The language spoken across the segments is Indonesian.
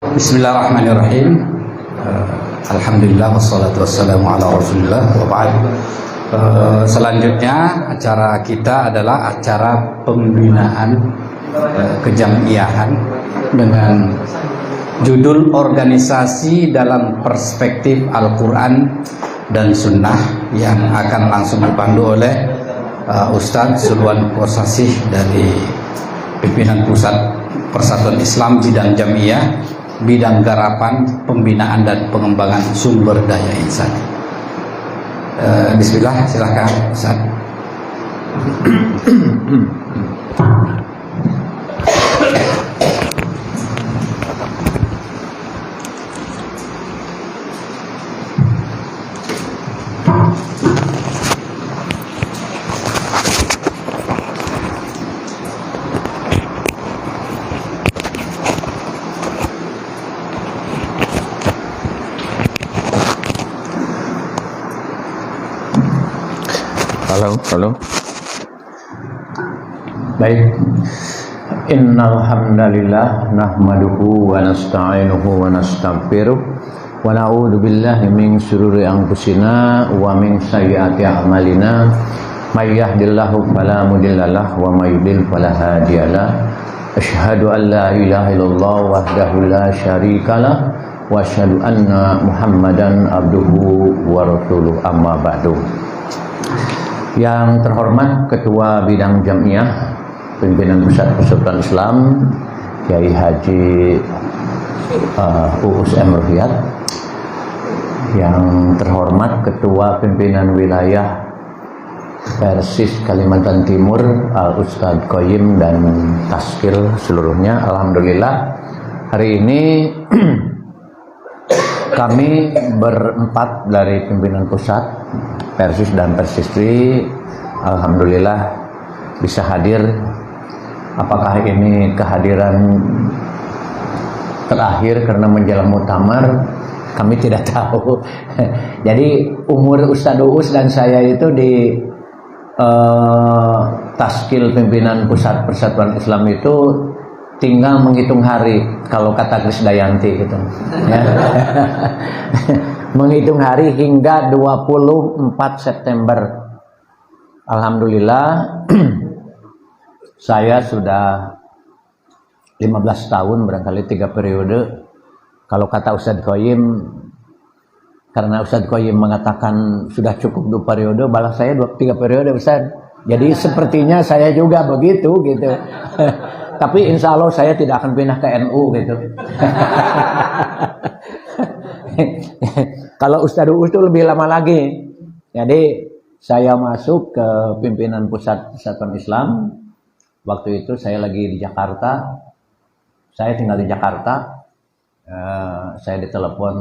Bismillahirrahmanirrahim. Alhamdulillah wassalatu wassalamu ala Rasulillah wa ba'd. Selanjutnya acara kita adalah acara pembinaan kejamiahan dengan judul organisasi dalam perspektif Al-Quran dan Sunnah yang akan langsung dipandu oleh Ustadz Sulwan Kosasih dari pimpinan Pusat Persatuan Islam bidang Jamiah, bidang garapan, pembinaan dan pengembangan sumber daya insan. Bismillah, silakan Ustaz. Halo. Baik. Innal hamdalillah nahmaduhu wa nasta'inuhu wa nastaghfiruh wa na'udzu billahi min shururi anfusina wa min sayyiati a'malina. May yahdihillahu fala mudhillalah wa may yudhlil fala hadiyalah. Asyhadu an la ilaha illallah wahdahu la syarikalah wa asyhadu anna Muhammadan abduhu wa rasuluh, amma ba'du. Yang terhormat Ketua Bidang Jamiah Pimpinan Pusat Persatuan Islam Kiai Haji Uus M. Ruhyat, yang terhormat Ketua Pimpinan Wilayah Persis Kalimantan Timur Al-Ustadz Qoyim dan Taskil seluruhnya. Alhamdulillah hari ini kami berempat dari pimpinan pusat Persis dan Persistri, alhamdulillah bisa hadir. Apakah ini kehadiran terakhir karena menjelang muktamar, kami tidak tahu. Jadi umur Ustadz Uus dan saya itu di Taskil pimpinan Pusat Persatuan Islam itu tinggal menghitung hari, kalau kata Krisdayanti gitu ya. Menghitung hari hingga 24 September. Alhamdulillah saya sudah 15 tahun, barangkali 3 periode. Kalau kata Ustadz Qoyim, karena Ustadz Qoyim mengatakan sudah cukup 2 periode, balas saya 3 periode Ustadz. Jadi sepertinya saya juga begitu gitu. Tapi insya Allah saya tidak akan pindah ke NU gitu. Kalau Ustadz Uus itu lebih lama lagi. Jadi saya masuk ke pimpinan Pusat Persatuan Islam. Waktu itu saya lagi di Jakarta. Saya tinggal di Jakarta. Saya ditelepon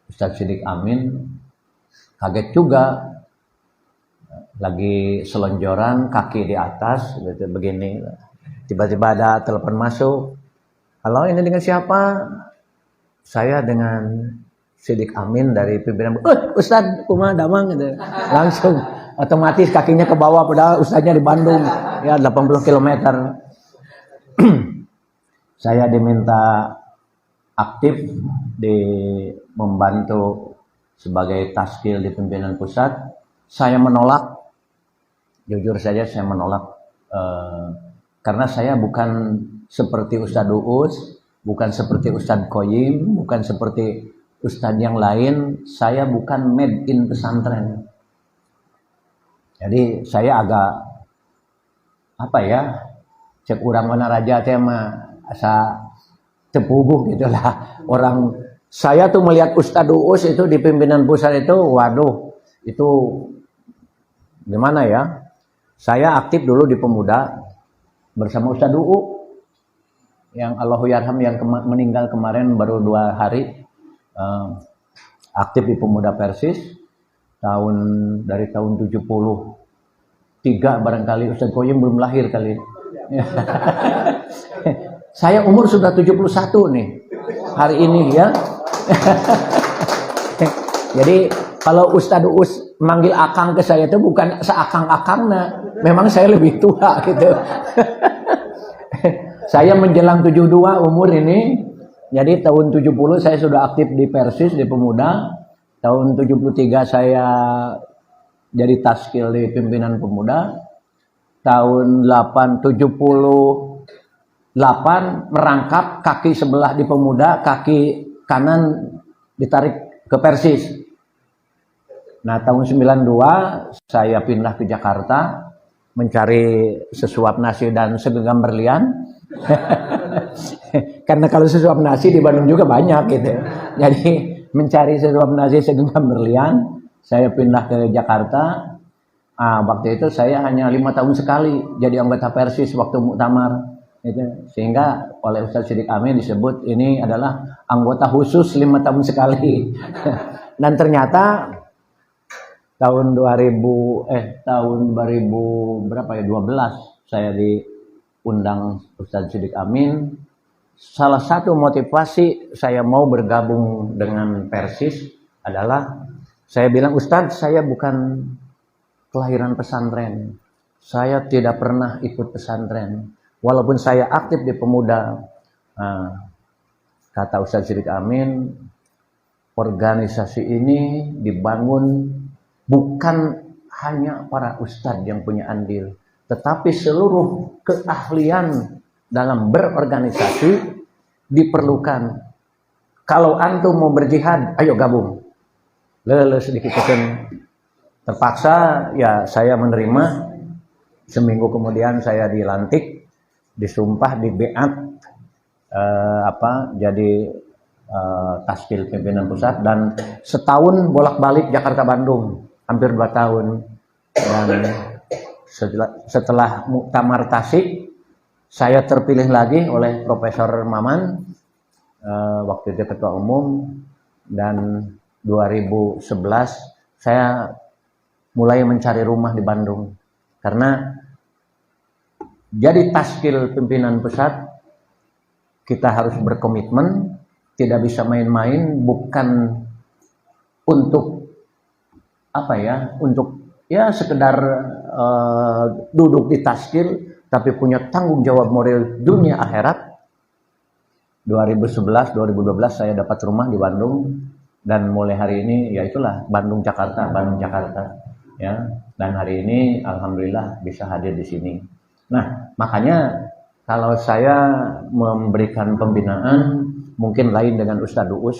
Ustadz Siddiq Amin. Kaget juga. Lagi selonjoran, kaki di atas, gitu, begini. Tiba-tiba ada telepon masuk. Halo, ini dengan siapa? Saya dengan Siddiq Amin dari pimpinan. Ustadz, kumaha damang gitu. Langsung otomatis kakinya ke bawah, padahal ustadznya di Bandung, ya 80 km. Saya diminta aktif di membantu sebagai taskil di pimpinan pusat. Saya menolak, jujur saja saya menolak, karena saya bukan seperti Ustadz Uus, bukan seperti Ustadz Qoyim, bukan seperti Ustadz yang lain. Saya bukan made in pesantren. Jadi saya agak cek urang mana raja teh mah asa tepuguh gitulah. Orang saya tuh melihat Ustadz Uus itu di pimpinan pusat itu, waduh, itu gimana ya? Saya aktif dulu di pemuda bersama Ustadz Uus yang Allahyarham yang meninggal kemarin baru 2 hari. Aktif di pemuda Persis dari tahun 73 barangkali. Ustadz Qoyim belum lahir kali. Saya umur sudah 71 nih hari ini ya. Jadi kalau Ustadz Uus manggil akang ke saya itu bukan seakang-akangna, memang saya lebih tua gitu. Saya menjelang 72 umur ini, Jadi tahun 70 saya sudah aktif di Persis, di Pemuda. Tahun 73 saya jadi taskil di pimpinan Pemuda. Tahun 78 merangkap, kaki sebelah di Pemuda, kaki kanan ditarik ke Persis. Nah, tahun 92 saya pindah ke Jakarta mencari sesuap nasi dan segenggam berlian. Karena kalau sesuap nasi di Bandung juga banyak gitu. Jadi mencari sesuap nasi segenggam berlian, saya pindah ke Jakarta. Waktu itu saya hanya 5 tahun sekali jadi anggota Persis waktu muktamar. Gitu. Sehingga oleh Ustaz Siddiq Amin disebut ini adalah anggota khusus 5 tahun sekali. Dan ternyata tahun 2000 berapa ya, 12 saya diundang Ustaz Siddiq Amin. Salah satu motivasi saya mau bergabung dengan Persis adalah saya bilang, Ustaz, saya bukan kelahiran pesantren. Saya tidak pernah ikut pesantren. Walaupun saya aktif di Pemuda. Kata Ustaz Siddiq Amin, organisasi ini dibangun bukan hanya para ustadz yang punya andil, tetapi seluruh keahlian dalam berorganisasi diperlukan. Kalau antum mau berjihad, ayo gabung. Lalu sedikit terpaksa ya saya menerima. Seminggu kemudian saya dilantik, disumpah, dibeat jadi taskil pimpinan pusat, dan setahun bolak-balik Jakarta Bandung, hampir 2 tahun. Dan setelah muktamar Tasik, saya terpilih lagi oleh Profesor Maman, waktu itu ketua umum, dan 2011 saya mulai mencari rumah di Bandung. Karena jadi taskil pimpinan pusat kita harus berkomitmen, tidak bisa main-main, bukan untuk sekedar duduk di taskil, tapi punya tanggung jawab moral dunia akhirat. 2011, 2012 saya dapat rumah di Bandung, dan mulai hari ini ya itulah Bandung Jakarta ya. Dan hari ini alhamdulillah bisa hadir di sini. Nah, makanya kalau saya memberikan pembinaan mungkin lain dengan Ustadz Uus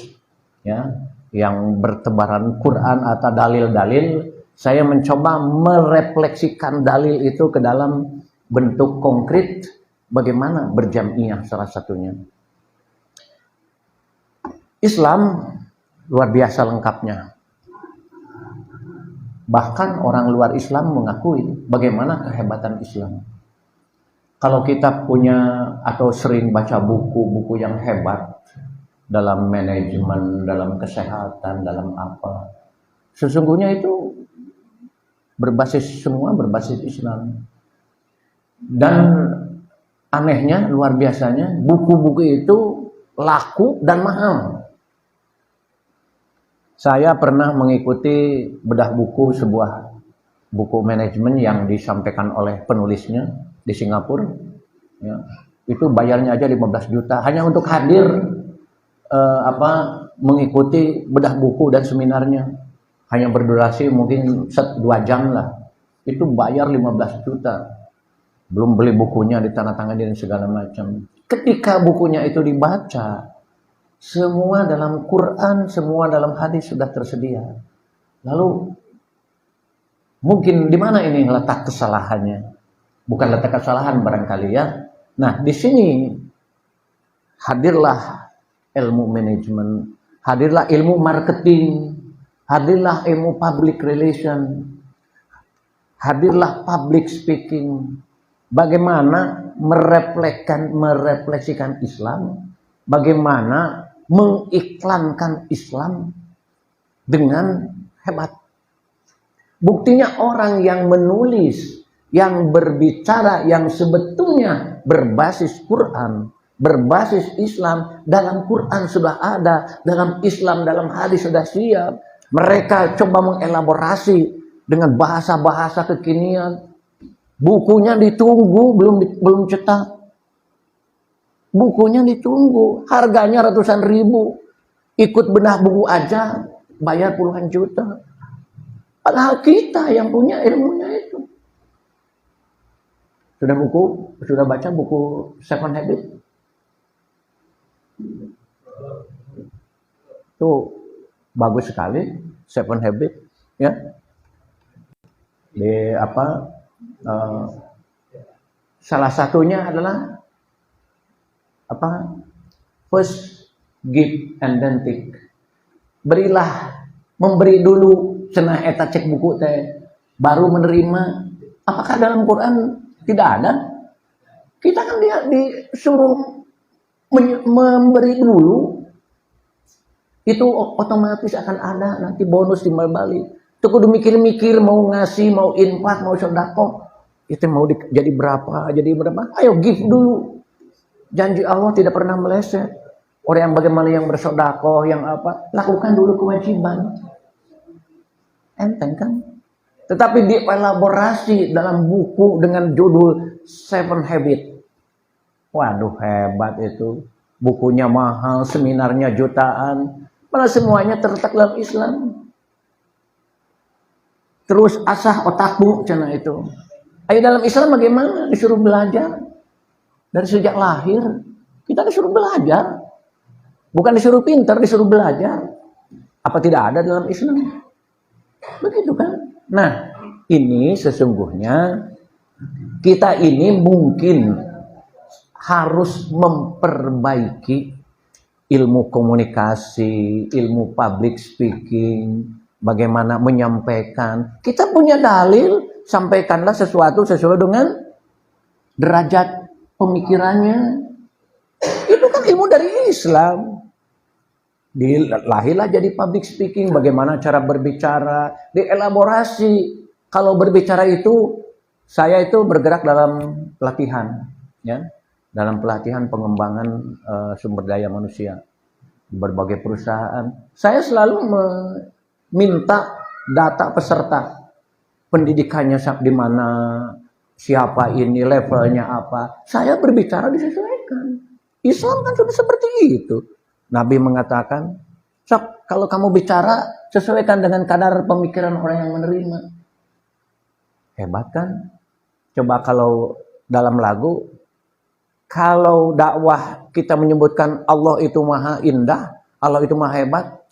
ya, yang bertebaran Quran atau dalil-dalil, saya mencoba merefleksikan dalil itu ke dalam bentuk konkret, bagaimana berjamiah salah satunya. Islam luar biasa lengkapnya. Bahkan orang luar Islam mengakui bagaimana kehebatan Islam. Kalau kita punya atau sering baca buku-buku yang hebat dalam manajemen, dalam kesehatan, dalam apa, sesungguhnya itu semua berbasis Islam. Dan anehnya, luar biasanya, buku-buku itu laku dan mahal. Saya pernah mengikuti bedah buku, sebuah buku manajemen yang disampaikan oleh penulisnya di Singapura. Ya, itu bayarnya aja 15 juta hanya untuk hadir mengikuti bedah buku dan seminarnya. Hanya berdurasi mungkin 2 jam lah. Itu bayar 15 juta. Belum beli bukunya, ditandatangani dan segala macam. Ketika bukunya itu dibaca, semua dalam Quran, semua dalam hadis sudah tersedia. Lalu mungkin di mana ini letak kesalahannya? Bukan letak kesalahan barangkali ya. Nah, di sini hadirlah ilmu manajemen, hadirlah ilmu marketing, hadirlah ilmu public relation, hadirlah public speaking. Bagaimana merefleksikan Islam, bagaimana mengiklankan Islam dengan hebat. Buktinya orang yang menulis, yang berbicara, yang sebetulnya berbasis Quran, berbasis Islam, dalam Quran sudah ada, dalam Islam, dalam hadis sudah siap. Mereka coba mengelaborasi dengan bahasa-bahasa kekinian. Bukunya ditunggu, belum cetak. bukunya ditunggu, harganya ratusan ribu. Ikut bedah buku aja bayar puluhan juta. Padahal kita yang punya ilmunya itu. Sudah baca buku Seven Habits? Tuh bagus sekali Seven Habits, ya. Di salah satunya adalah first give and then take. Memberi dulu cenah eta cek buku teh baru menerima. Apakah dalam Quran tidak ada? Kita kan disuruh memberi dulu. Itu otomatis akan ada nanti bonus timbal balik. Itu kudu mikir-mikir mau ngasih, mau infak, mau sedekah. Itu mau jadi berapa? Ayo give dulu. Janji Allah tidak pernah meleset. Orang yang bagaimana yang bersedekah, yang apa, lakukan dulu kewajiban. Enteng kan? Tetapi dielaborasi dalam buku dengan judul Seven Habits. Waduh, hebat itu. Bukunya mahal, seminarnya jutaan. Malah semuanya terletak dalam Islam. Terus asah otakmu cenah itu. Ayo dalam Islam bagaimana? Disuruh belajar. Dari sejak lahir kita disuruh belajar. Bukan disuruh pintar, disuruh belajar. Apa tidak ada dalam Islam? Begitu kan? Nah, ini sesungguhnya kita ini mungkin harus memperbaiki ilmu komunikasi, ilmu public speaking, bagaimana menyampaikan. Kita punya dalil, sampaikanlah sesuatu sesuai dengan derajat pemikirannya. Itu kan ilmu dari Islam. Lahirlah jadi public speaking, bagaimana cara berbicara, dielaborasi. Kalau berbicara itu, saya itu bergerak dalam pelatihan, ya, dalam pelatihan pengembangan sumber daya manusia di berbagai perusahaan. Saya selalu meminta data peserta, pendidikannya di mana, siapa ini, levelnya apa. Saya berbicara disesuaikan. Islam kan sudah seperti itu. Nabi mengatakan, sok kalau kamu bicara sesuaikan dengan kadar pemikiran orang yang menerima. Hebat kan? Coba kalau dalam lagu, kalau dakwah kita menyebutkan Allah itu maha indah, Allah itu maha hebat,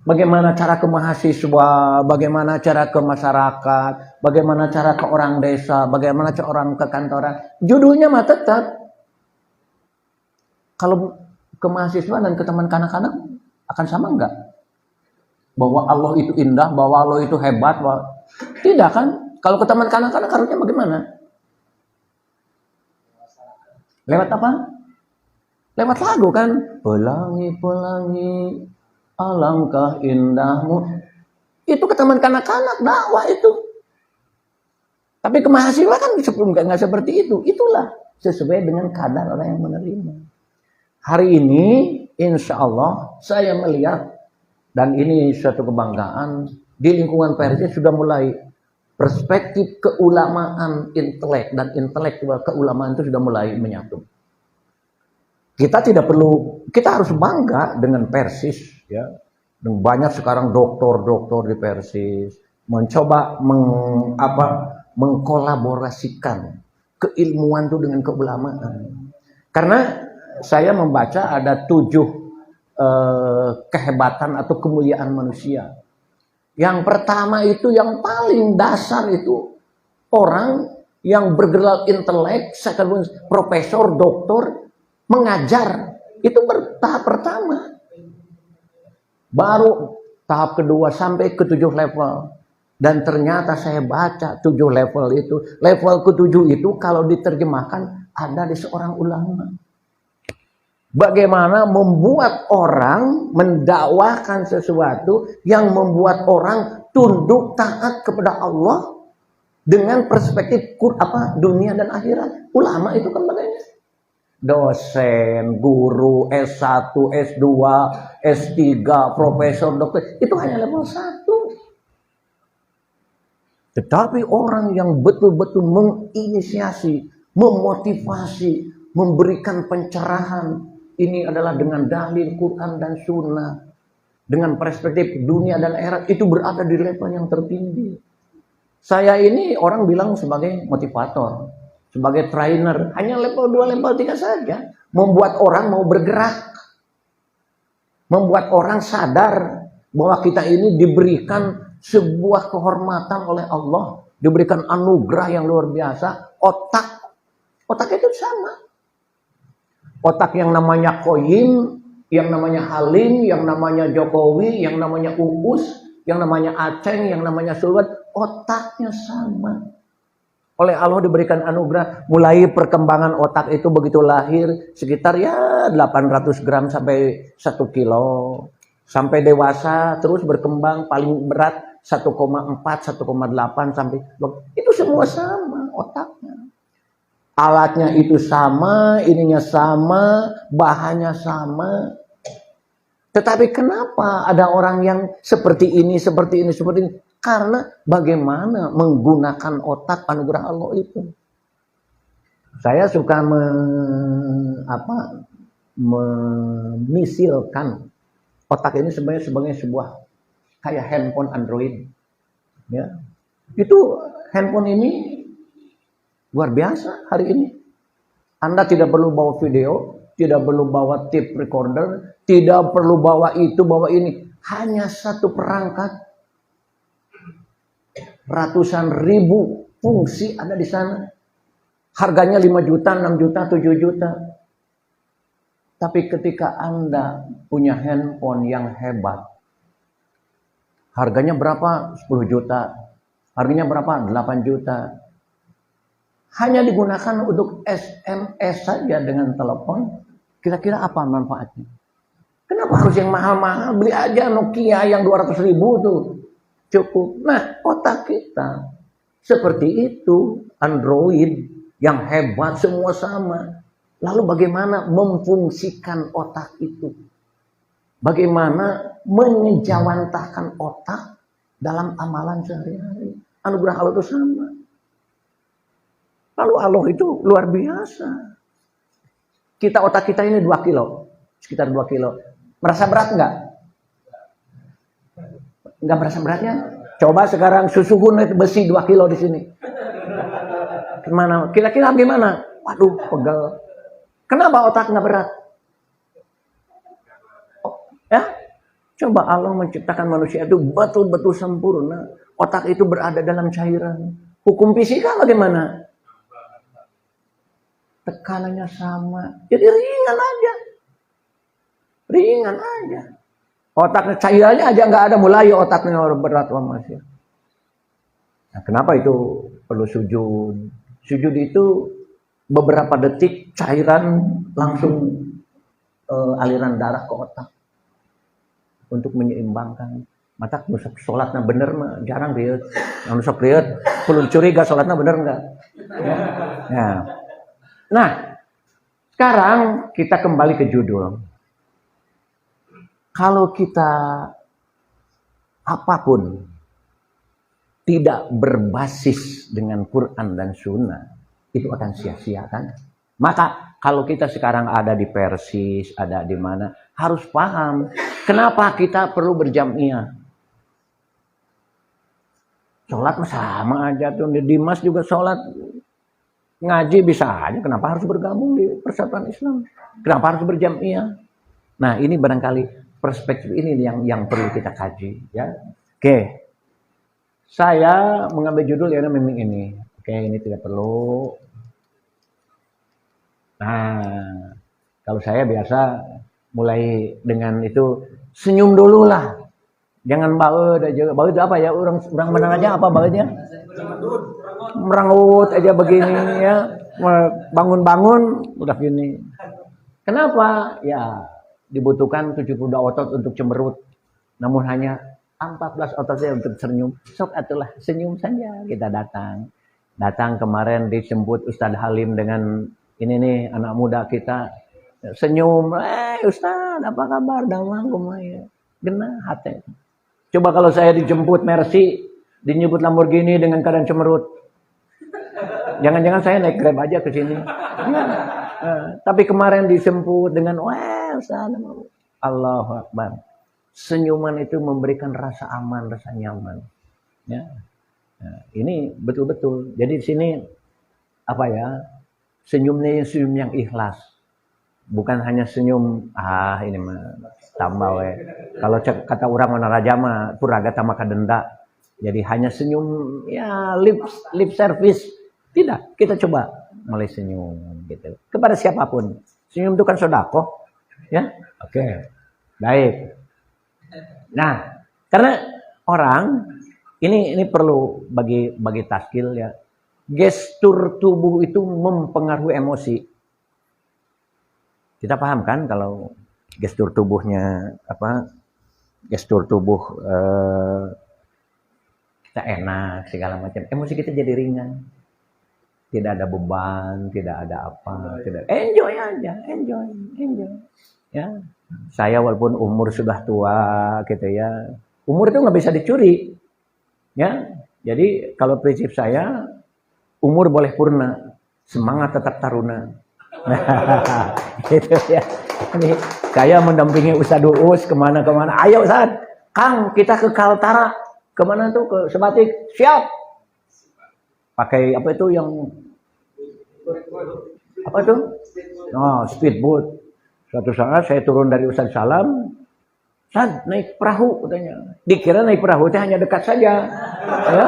bagaimana cara ke mahasiswa, bagaimana cara ke masyarakat, bagaimana cara ke orang desa, bagaimana cara orang ke kantoran, judulnya mah tetap. Kalau ke mahasiswa dan ke teman kanak-kanak akan sama enggak? Bahwa Allah itu indah, bahwa Allah itu hebat, tidak kan? Kalau ke teman kanak-kanak harusnya bagaimana? Lewat apa? Lewat lagu kan? Pelangi, alangkah indahmu. Itu ke teman kanak-kanak, dakwah itu. Tapi ke mahasiswa kan nggak seperti itu. Itulah sesuai dengan kadar orang yang menerima. Hari ini insya Allah saya melihat, dan ini suatu kebanggaan, di lingkungan Persis sudah mulai perspektif keulamaan intelek dan intelektual keulamaan itu sudah mulai menyatu. Kita harus bangga dengan Persis, ya. Dan banyak sekarang doktor-doktor di Persis mencoba mengkolaborasikan keilmuan itu dengan keulamaan. Karena saya membaca ada 7 kehebatan atau kemuliaan manusia. Yang pertama itu yang paling dasar itu orang yang bergelar intelek, profesor, doktor, mengajar. Itu tahap pertama. Baru tahap kedua sampai ke 7 level. Dan ternyata saya baca 7 level itu. Level ke-7 itu kalau diterjemahkan ada di seorang ulama. Bagaimana membuat orang mendakwakan sesuatu yang membuat orang tunduk taat kepada Allah dengan perspektif dunia dan akhirat. Ulama itu kan bagaimana? Dosen, guru, S1, S2, S3, profesor, dokter, itu hanya level 1. Tetapi orang yang betul-betul menginisiasi, memotivasi, memberikan pencerahan. Ini adalah dengan dalil Quran dan Sunnah. Dengan perspektif dunia dan akhirat, itu berada di level yang tertinggi. Saya ini orang bilang sebagai motivator, sebagai trainer, hanya level 2, level 3 saja. Membuat orang mau bergerak. Membuat orang sadar bahwa kita ini diberikan sebuah kehormatan oleh Allah. Diberikan anugerah yang luar biasa. Otak itu sama. Otak yang namanya Koyim, yang namanya Halim, yang namanya Jokowi, yang namanya Uus, yang namanya Aceng, yang namanya Sulwat, otaknya sama. Oleh Allah diberikan anugerah, mulai perkembangan otak itu begitu lahir sekitar 800 gram sampai 1 kilo. Sampai dewasa terus berkembang paling berat 1,4, 1,8 sampai itu semua sama otaknya. Alatnya itu sama, ininya sama, bahannya sama. Tetapi kenapa ada orang yang seperti ini, seperti ini, seperti ini? Karena bagaimana menggunakan otak anugerah Allah itu. Saya suka memisilkan otak ini sebagai sebuah kayak handphone Android. Ya. Itu handphone ini luar biasa hari ini. Anda tidak perlu bawa video, tidak perlu bawa tape recorder, tidak perlu bawa itu, bawa ini. Hanya satu perangkat. Ratusan ribu fungsi ada di sana. Harganya 5 juta, 6 juta, 7 juta. Tapi ketika Anda punya handphone yang hebat, harganya berapa? 10 juta. Harganya berapa? 8 juta. Hanya digunakan untuk SMS saja dengan telepon, kira-kira apa manfaatnya? Kenapa harus yang mahal-mahal? Beli aja Nokia yang 200 ribu tuh, cukup. Nah, otak kita seperti itu, Android yang hebat, semua sama. Lalu bagaimana memfungsikan otak itu? Bagaimana mengejawantahkan otak dalam amalan sehari-hari? Anugerah Allah itu sama. Lalu Allah itu luar biasa. Otak kita ini 2 kilo. Sekitar 2 kilo. Merasa berat enggak? Enggak merasa beratnya? Coba sekarang susuhun besi 2 kilo di sini. Kemana? Kira-kira gimana? Waduh, pegel. Kenapa otak enggak berat? Ya? Coba Allah menciptakan manusia itu betul-betul sempurna. Otak itu berada dalam cairan. Hukum fisika bagaimana? Tekanannya sama. Jadi ringan aja. Ringan aja. Otaknya cairannya aja nggak ada, mulai otaknya berat masih. Nah, kenapa itu perlu sujud? Sujud itu beberapa detik cairan langsung aliran darah ke otak untuk menyeimbangkan. Mata nusuk sholatnya bener mah jarang dia. Nusuk dia perlu curiga sholatnya bener nggak? Ya. Nah, sekarang kita kembali ke judul. Kalau kita apapun tidak berbasis dengan Quran dan Sunnah, itu akan sia-sia kan? Maka kalau kita sekarang ada di Persis, ada di mana, harus paham kenapa kita perlu berjamiah. Sholat sama aja tuh, di Dimas juga sholat. Ngaji bisa aja, kenapa harus bergabung di Persatuan Islam? Kenapa harus berjamiah? Nah, ini barangkali perspektif ini yang perlu kita kaji, ya. Oke. Saya mengambil judul yang memang ini. Oke, ini tidak perlu. Nah, kalau saya biasa mulai dengan itu senyum dulu lah. Jangan baut aja. Baut itu apa ya? Orang menang aja apa bautnya? Merangut aja begini ya. Bangun-bangun udah gini. Kenapa? Ya, dibutuhkan 72 otot untuk cemberut. Namun hanya 14 otot saja untuk senyum. Sok atulah senyum saja kita datang. Datang kemarin disebut Ustadz Halim dengan ini nih anak muda kita. Senyum, Ustadz apa kabar? Damang kumaya. Genah hati. Coba kalau saya dijemput Mercy, dijemput Lamborghini dengan keadaan cemerut. Jangan-jangan saya naik Grab aja ke sini. Tapi kemarin disebut dengan wah, Allahu Akbar. Senyuman itu memberikan rasa aman, rasa nyaman. Ya. Nah, ini betul-betul. Jadi di sini apa ya? Senyumnya senyum yang ikhlas. Bukan hanya senyum ini mah tambah we. Kalau kata orang mana raja mah puraga tamaka denda. Jadi hanya senyum ya lip service. Tidak, kita coba mulai senyum gitu. Kepada siapapun. Senyum itu kan sedekah, ya. Oke. Baik. Nah, karena orang ini perlu bagi taskil ya. Gestur tubuh itu mempengaruhi emosi. Kita paham kan kalau gestur tubuhnya gestur tubuh kita enak segala macam, emosi kita jadi ringan, tidak ada beban, tidak ada apa, tidak enjoy aja, enjoy ya. Saya walaupun umur sudah tua gitu ya, umur itu nggak bisa dicuri ya. Jadi kalau prinsip saya umur boleh purna, semangat tetap taruna. Gitu ya. Ini saya mendampingi Ustadz Uus kemana-kemana. Ayo Ustadz, Kang kita ke Kaltara. Kemana tuh? Ke Sebatik. Siap. Pakai apa itu yang apa tuh? Oh, speedboat. Suatu saat saya turun dari Ustadz Salam. Ustadz naik perahu katanya. Dikira naik perahu itu hanya dekat saja. Ya.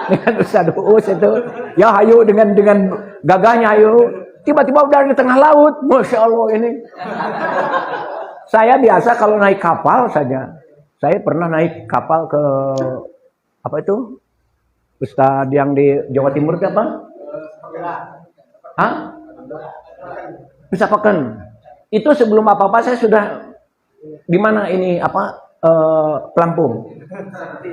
Dengan Ustadz Uus itu. Ya hayu dengan gagahnya hayu. Tiba-tiba udah di tengah laut. Masya Allah ini. Saya biasa kalau naik kapal saja. Saya pernah naik kapal ke apa itu? Ustadz yang di Jawa Timur itu apa? Hah? Bisa Peken. Itu sebelum apa-apa saya sudah di mana ini pelampung.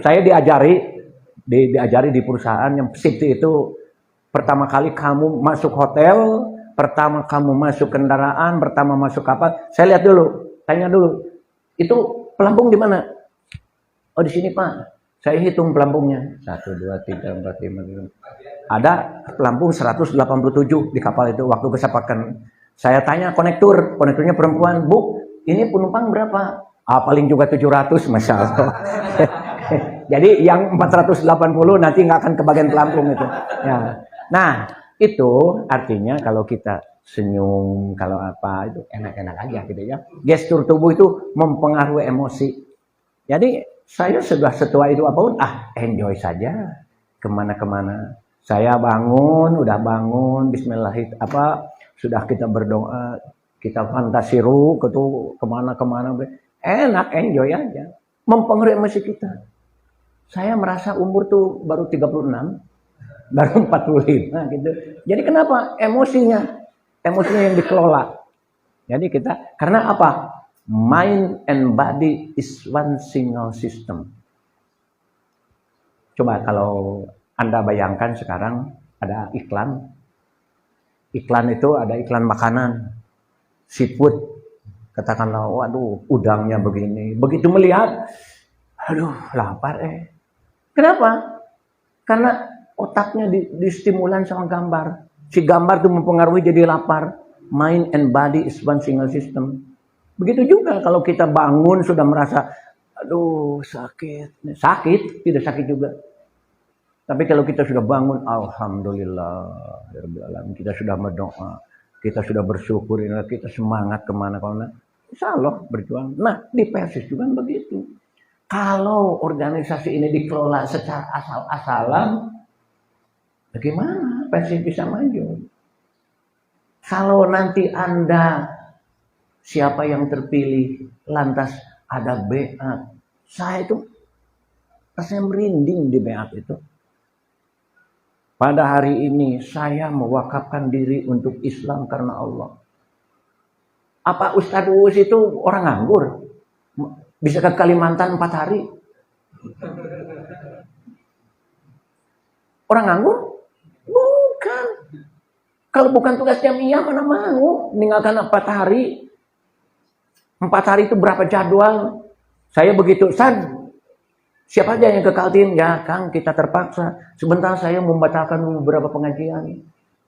Saya diajari di perusahaan yang safety itu pertama kali kamu masuk hotel, pertama kamu masuk kendaraan, pertama masuk kapal, saya lihat dulu, tanya dulu, itu pelampung di mana? Oh di sini Pak. Saya hitung pelampungnya. 1, 2, 3, 4, 5, 6. Ada pelampung 187 di kapal itu waktu kesepakan. Saya tanya konekturnya perempuan, Bu, ini penumpang berapa? Paling juga 700, Masya Allah. Jadi yang 480 nanti nggak akan kebagian pelampung itu. Ya. Nah, itu artinya kalau kita senyum, kalau apa itu enak-enak aja gitu ya. Gestur tubuh itu mempengaruhi emosi. Jadi saya sudah setua itu apapun, enjoy saja kemana-kemana. Saya udah bangun, Bismillahirrahmanirrahim, sudah kita berdoa, kita fantasiru, kemana-kemana, enak, enjoy aja. Mempengaruhi emosi kita. Saya merasa umur tuh baru 36. Baru 45 gitu. Jadi kenapa? Emosinya yang dikelola. Jadi karena apa? Mind and body is one single system. Coba kalau Anda bayangkan sekarang ada iklan. Iklan itu ada iklan makanan. Seafood. Katakanlah, waduh, udangnya begini. Begitu melihat, aduh, lapar Kenapa? Karena otaknya distimulan sama gambar. Si gambar itu mempengaruhi jadi lapar. Mind and body is one single system. Begitu juga kalau kita bangun sudah merasa, aduh sakit. Sakit, tidak sakit juga. Tapi kalau kita sudah bangun, alhamdulillah. Kita sudah berdoa. Kita sudah bersyukur. Kita semangat kemana-mana. Insya Allah berjuang. Nah, di Persis juga begitu. Kalau organisasi ini dikelola secara asal-asalan, bagaimana Persib bisa maju? Kalau nanti Anda siapa yang terpilih, lantas ada beat, saya itu rasanya merinding di beat itu. Pada hari ini saya mewakafkan diri untuk Islam karena Allah. Apa Ustadz Uus itu orang nganggur? Bisa ke Kalimantan 4 hari? Orang nganggur? Bukan. Kalau bukan tugas jamiah mana mau meninggalkan 4 hari. 4 hari itu berapa jadwal? Saya begitu, siapa aja yang ke Kaltim? Ya Kang, kita terpaksa. Sebentar saya membatalkan beberapa pengajian.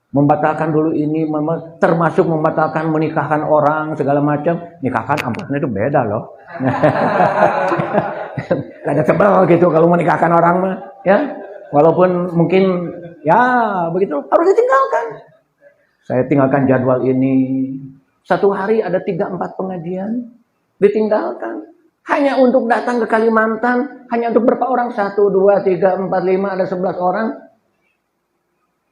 membatalkan dulu ini, termasuk membatalkan menikahkan orang segala macam. Nikahkan amplopnya itu beda loh. Gak ada tebal gitu kalau menikahkan orang mah, ya. Walaupun mungkin ya begitu harus ditinggalkan. Saya tinggalkan jadwal ini. Satu hari ada 3-4 pengajian ditinggalkan. Hanya untuk datang ke Kalimantan, hanya untuk berapa orang? 1, 2, 3, 4, 5, ada 11 orang.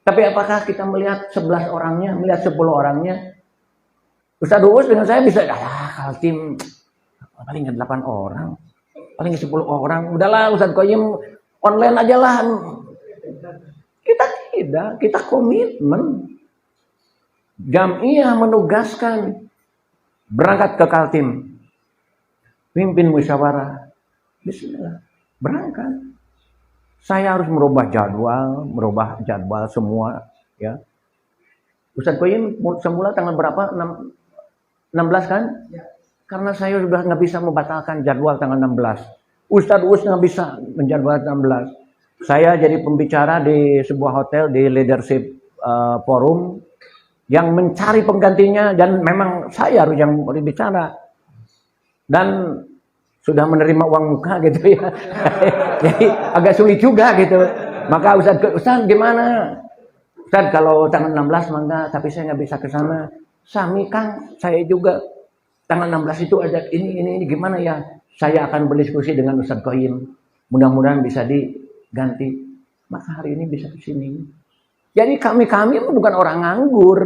Tapi apakah kita melihat 11 orangnya, melihat 10 orangnya? Ustaz Uus dengan saya bisa, Kaltim paling 8 orang, paling 10 orang. Udahlah Ustaz Qoyim online aja lah. Kita tidak, kita komitmen. Jamiah menugaskan berangkat ke Kaltim. Pimpin musyawarah. Bismillah, berangkat. Saya harus merubah jadwal semua, ya. Ustaz Qoyim semula tanggal berapa? 16 kan? Ya. Karena saya sudah nggak bisa membatalkan jadwal tanggal 16. Ustaz Uus nggak bisa menjadwal 16. Saya jadi pembicara di sebuah hotel di leadership forum yang mencari penggantinya, dan memang saya harus yang berbicara. Dan sudah menerima uang muka gitu ya. Jadi agak sulit juga gitu. Maka Ustaz gimana? Ustaz kalau tanggal 16 mangga, tapi saya nggak bisa ke sana. Sami Kang, saya juga tanggal 16 itu ada ini gimana ya? Saya akan berdiskusi dengan Ustaz Qoyim. Mudah-mudahan bisa diganti. Maka hari ini bisa ke sini. Jadi kami bukan orang nganggur,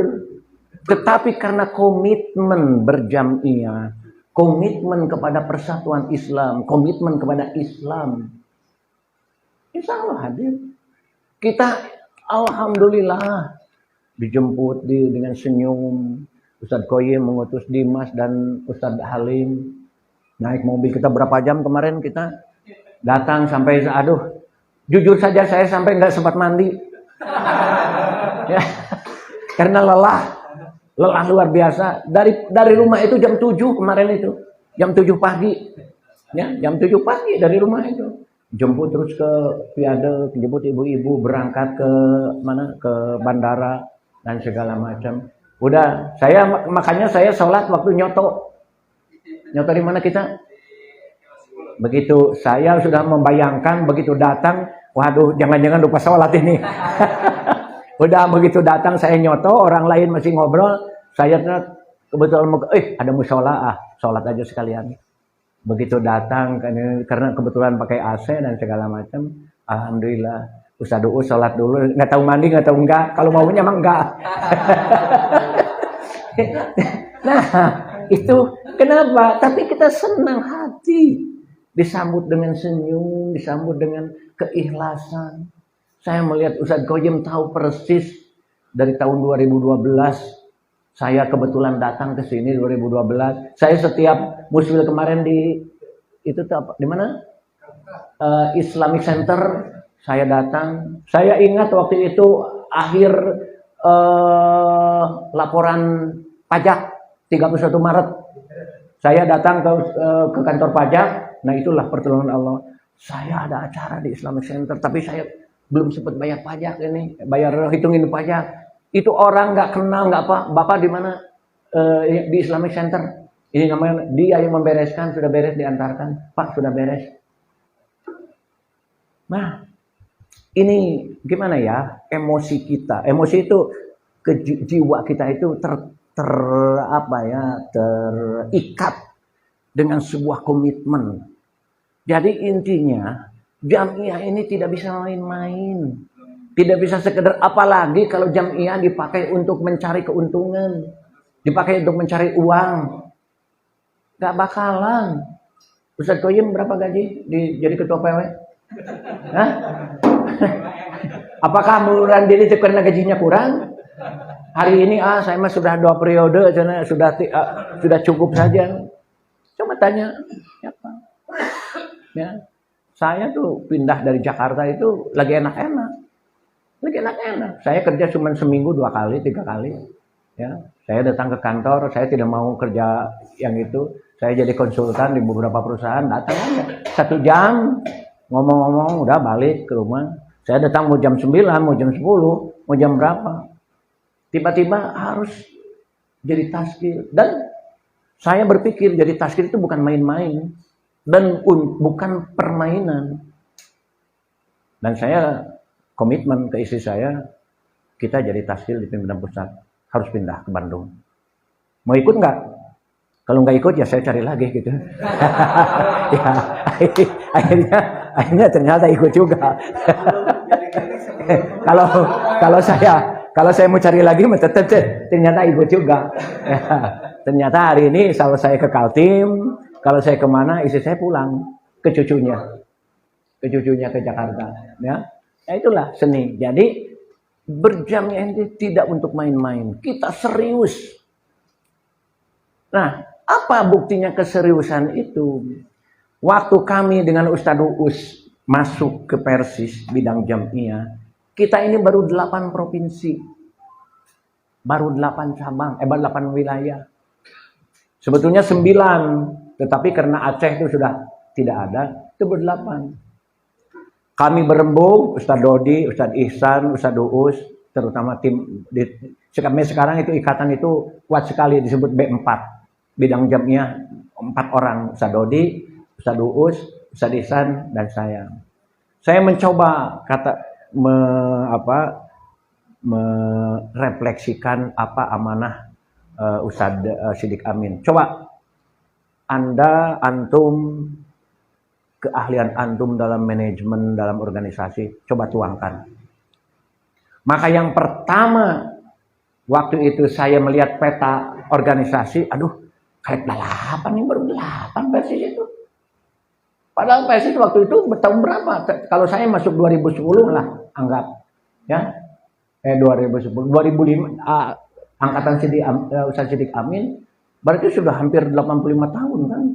tetapi karena komitmen berjamiah, komitmen kepada persatuan Islam, komitmen kepada Islam. Insya Allah hadir. Kita alhamdulillah dijemput dengan senyum. Ustaz Qoyim mengutus Dimas dan Ustaz Halim naik mobil kita berapa jam kemarin kita datang sampai jujur saja saya sampai nggak sempat mandi. Ya, karena lelah luar biasa. Dari rumah itu jam 7 kemarin itu. Jam 7 pagi. Ya, jam 7 pagi dari rumah itu. Jemput terus ke Piade, jemput ibu-ibu berangkat ke mana? Ke bandara dan segala macam. Udah, makanya saya sholat waktu nyoto. Nyoto di mana kita? Begitu saya sudah membayangkan begitu datang, waduh, jangan-jangan lupa sholat ini. Udah begitu datang saya nyoto, orang lain masih ngobrol, saya kebetulan ada mushola, sholat aja sekalian. Begitu datang karena kebetulan pakai AC dan segala macam, alhamdulillah Ustaz Uus sholat dulu, nggak tahu mandi nggak tahu enggak, kalau maunya emang enggak. Nah itu kenapa? Tapi kita senang hati, disambut dengan senyum, disambut dengan keikhlasan. Saya melihat Ustaz Qoyim tahu persis dari tahun 2012. Saya kebetulan datang ke sini 2012. Saya setiap muswil kemarin di mana? Islamic Center. Saya datang. Saya ingat waktu itu akhir laporan pajak 31 Maret. Saya datang ke kantor pajak. Nah itulah pertolongan Allah. Saya ada acara di Islamic Center, tapi saya belum sempat bayar pajak ini, bayar hitungin pajak. Itu orang nggak kenal, nggak apa. Bapak di mana? Di Islamic Center. Ini namanya, dia yang membereskan, sudah beres diantarkan. Pak sudah beres. Nah, ini gimana ya? Emosi kita, emosi itu jiwa kita itu terikat dengan sebuah komitmen. Jadi intinya jamiah ini tidak bisa main-main. Tidak bisa sekedar, apalagi kalau jamiah dipakai untuk mencari keuntungan. Dipakai untuk mencari uang. Gak bakalan. Ustaz Qoyim berapa gaji jadi ketua PW? Hah? Apakah mengurangi diri karena gajinya kurang? Hari ini saya mah sudah 2 periode, sudah cukup saja. Coba tanya siapa? Ya. Saya tuh pindah dari Jakarta itu lagi enak-enak. Saya kerja cuma seminggu 2 kali, 3 kali. Ya, saya datang ke kantor, saya tidak mau kerja yang itu. Saya jadi konsultan di beberapa perusahaan, datang aja 1 jam, ngomong-ngomong, udah balik ke rumah. Saya datang mau jam 9, mau jam 10, mau jam berapa. tiba-tiba harus jadi taskil. Dan saya berpikir jadi taskil itu bukan main-main dan bukan permainan. Dan saya komitmen ke istri saya, kita jadi taskil di pimpinan pusat, harus pindah ke Bandung. Mau ikut nggak? Kalau nggak ikut ya saya cari lagi gitu. Ya, akhirnya ternyata ikut juga. Kalau saya mau cari lagi, tetap ternyata ikut juga. Ya, ternyata hari ini kalau saya ke Kaltim, kalau saya kemana, istri saya pulang ke cucunya ke Jakarta. Ya, itulah seni. Jadi berjamnya ini tidak untuk main-main. Kita serius. Nah, apa buktinya keseriusan itu? Waktu kami dengan Ustadz Uus masuk ke Persis bidang Jam'iyah, kita ini baru 8 provinsi. Baru 8 cabang, 8 wilayah. Sebetulnya 9, tetapi karena Aceh itu sudah tidak ada, itu ber-8. Kami berembuk, Ustadz Dodi, Ustadz Ihsan, Ustadz Uus, terutama tim sekarang itu ikatan itu kuat sekali, disebut B4. Bidang Jam'iyah 4 orang, Ustadz Dodi, Ustadz Uus, Ustadz Ihsan, dan saya. Saya mencoba merefleksikan apa amanah Ustadz Siddiq Amin. Coba antum keahlian antum dalam manajemen, dalam organisasi, coba tuangkan. Maka yang pertama waktu itu saya melihat peta organisasi, kayak 8 nih, baru 8 Persis itu. Padahal Persis waktu itu tahun berapa? Kalau saya masuk 2010 lah, anggap. Ya. 2010, 2005, angkatan Ustadz Siddiq Amin, berarti sudah hampir 85 tahun kan.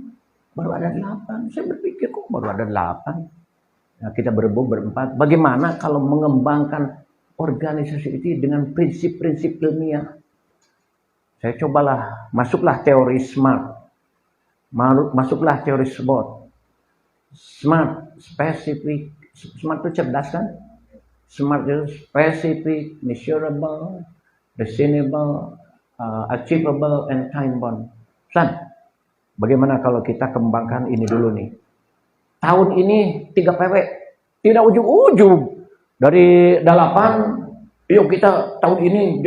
Baru ada 8. Saya berpikir kok baru ada 8. Nah, kita berempat. Bagaimana kalau mengembangkan organisasi itu dengan prinsip-prinsip ilmiah? Saya cobalah, masuklah teori SMART. Masuklah teori SWOT. SMART, spesifik. SMART itu cerdas kan? SMART itu specific, measurable, reasonable, achievable, and time-bound. Bagaimana kalau kita kembangkan ini dulu nih? Tahun ini 3 PW. Tidak ujung-ujung. Dari 8, yuk kita tahun ini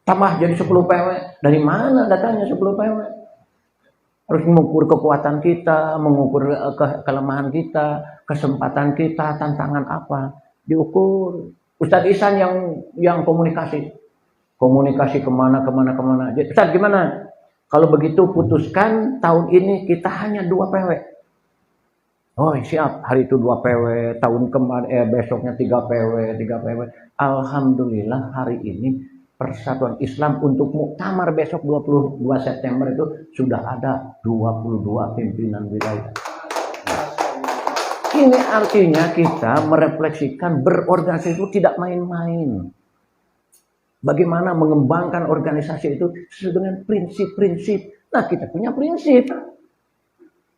tambah jadi 10 PW. Dari mana datanya 10 PW? Harus mengukur kekuatan kita, mengukur kelemahan kita, kesempatan kita, tantangan apa. Diukur. Ustadz Ihsan yang komunikasi kemana. Ustadz gimana? Kalau begitu putuskan tahun ini kita hanya 2 PW. Oh siap, hari itu 2 PW, tahun kemarin besoknya 3 PW. Alhamdulillah hari ini Persatuan Islam untuk muktamar besok 22 September itu sudah ada 22 pimpinan wilayah. Ini artinya kita merefleksikan berorganisasi itu tidak main-main. Bagaimana mengembangkan organisasi itu sesuai dengan prinsip-prinsip. Nah, kita punya prinsip.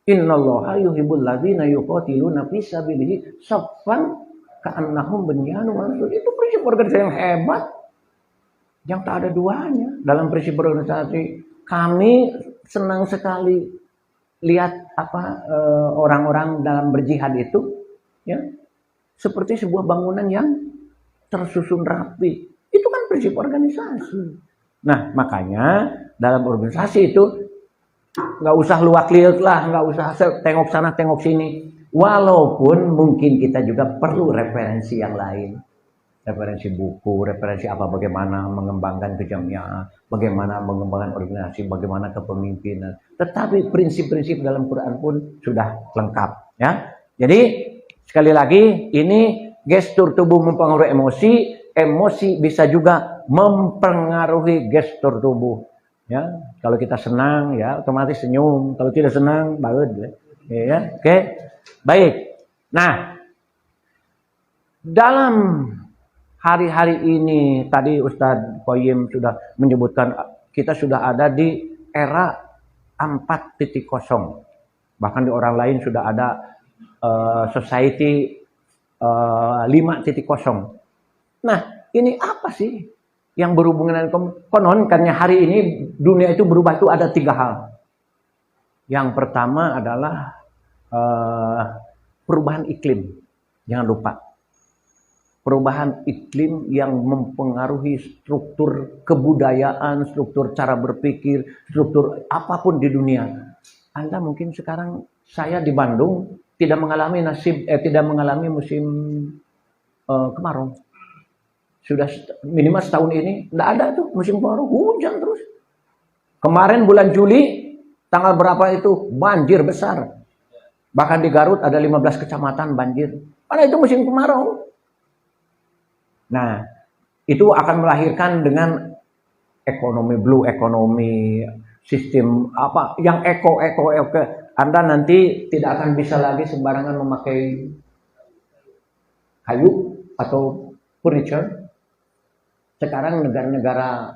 Innallaha yuhibbul ladzina yuqatiluna fi sabilihi shaffan ka'annahum bunyanun marsus. Itu prinsip organisasi yang hebat. Yang tak ada duanya dalam prinsip organisasi. Kami senang sekali lihat orang-orang dalam berjihad itu ya seperti sebuah bangunan yang tersusun rapi. Itu kan prinsip organisasi. Nah, makanya dalam organisasi itu nggak usah luak-liuk lah, nggak usah tengok sana tengok sini. Walaupun mungkin kita juga perlu referensi yang lain, referensi buku, referensi bagaimana mengembangkan kejamiah, bagaimana mengembangkan organisasi, bagaimana kepemimpinan. Tetapi prinsip-prinsip dalam Quran pun sudah lengkap, ya. Jadi sekali lagi ini gestur tubuh mempengaruhi emosi, emosi bisa juga mempengaruhi gestur tubuh. Ya, kalau kita senang, ya otomatis senyum. Kalau tidak senang, baut. Ya, oke. Baik. Nah, dalam hari-hari ini tadi Ustadz Qoyim sudah menyebutkan kita sudah ada di era 4.0. Bahkan di orang lain sudah ada society 5.0. Nah, ini apa sih yang berhubungan dengan konon, karena hari ini dunia itu berubah itu ada 3 hal. Yang pertama adalah perubahan iklim. Jangan lupa. Perubahan iklim yang mempengaruhi struktur kebudayaan, struktur cara berpikir, struktur apapun di dunia. Anda mungkin sekarang, saya di Bandung tidak mengalami musim kemarau. Sudah minimal setahun ini tidak ada tuh musim kemarau, hujan terus. Kemarin bulan Juli tanggal berapa itu banjir besar. Bahkan di Garut ada 15 kecamatan banjir. Karena itu musim kemarau. Nah, itu akan melahirkan dengan ekonomi blue ekonomi, sistem apa yang eko. Anda nanti tidak akan bisa lagi sembarangan memakai kayu atau furniture. Sekarang negara-negara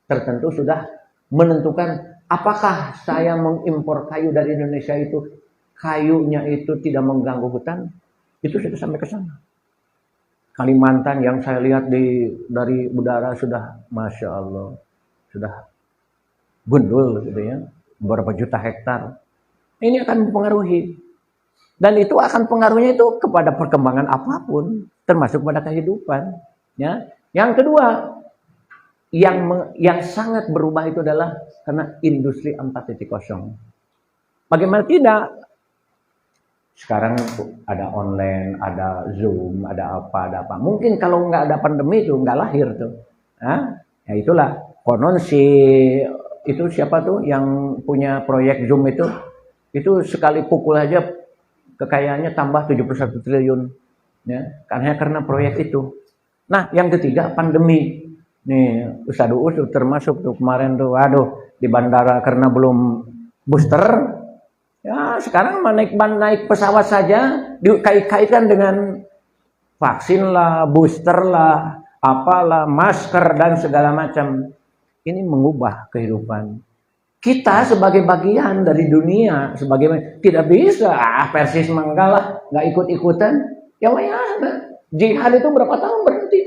tertentu sudah menentukan apakah saya mengimpor kayu dari Indonesia itu kayunya itu tidak mengganggu hutan. Itu sudah sampai ke sana. Kalimantan yang saya lihat dari udara sudah, masya Allah, sudah gundul gitu ya, beberapa juta hektar. Ini akan mempengaruhi, dan itu akan pengaruhnya itu kepada perkembangan apapun, termasuk pada kehidupan. Ya, yang kedua, yang sangat berubah itu adalah karena industri 4.0. Bagaimana tidak? Sekarang ada online, ada Zoom, ada apa. Mungkin kalau nggak ada pandemi itu nggak lahir tuh. Ya itulah. Konon itu siapa tuh yang punya proyek Zoom itu sekali pukul aja kekayaannya tambah 71 triliun. Ya, karena proyek itu. Nah, yang ketiga pandemi. Nih, Ustadz Uus termasuk tuh kemarin tuh, di bandara karena belum booster. Ya, sekarang naik pesawat saja dikait-kaitkan dengan vaksin lah, booster lah, apalah, masker dan segala macam. Ini mengubah kehidupan. Kita sebagai bagian dari dunia, tidak bisa Persis menggalah, nggak ikut-ikutan. Ya mana? Jihad itu berapa tahun berhenti?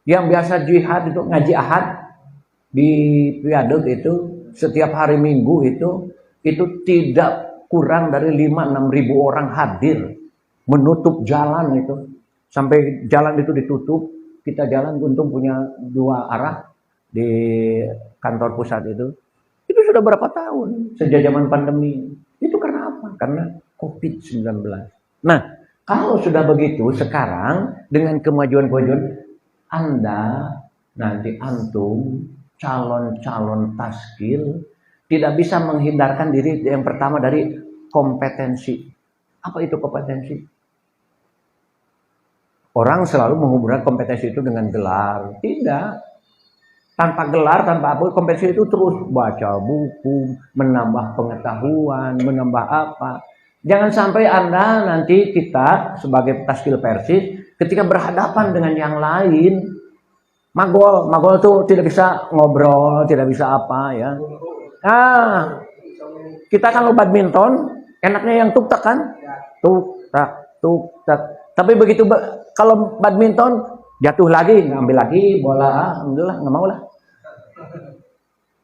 Yang biasa jihad itu ngaji ahad di Viaduk itu setiap hari Minggu itu tidak kurang dari 5-6 ribu orang hadir menutup jalan itu sampai jalan itu ditutup. Kita jalan untung punya 2 arah di kantor pusat itu sudah berapa tahun sejak zaman pandemi. Itu karena apa? Karena COVID-19. Nah, kalau sudah begitu sekarang dengan kemajuan Anda nanti antum calon-calon taskil tidak bisa menghindarkan diri yang pertama dari kompetensi. Apa itu kompetensi? Orang selalu menghubungkan kompetensi itu dengan gelar. Tidak. Tanpa gelar, tanpa apa, kompetensi itu terus baca buku, menambah pengetahuan, menambah apa. Jangan sampai Anda nanti kita sebagai taskil Persis ketika berhadapan dengan yang lain, magol tuh tidak bisa ngobrol, tidak bisa apa ya. Nah, kita kalau badminton enaknya yang tuk-tak kan? Tuk-tak. Tapi begitu kalau badminton jatuh lagi, ngambil lagi bola, alhamdulillah nggak mau lah.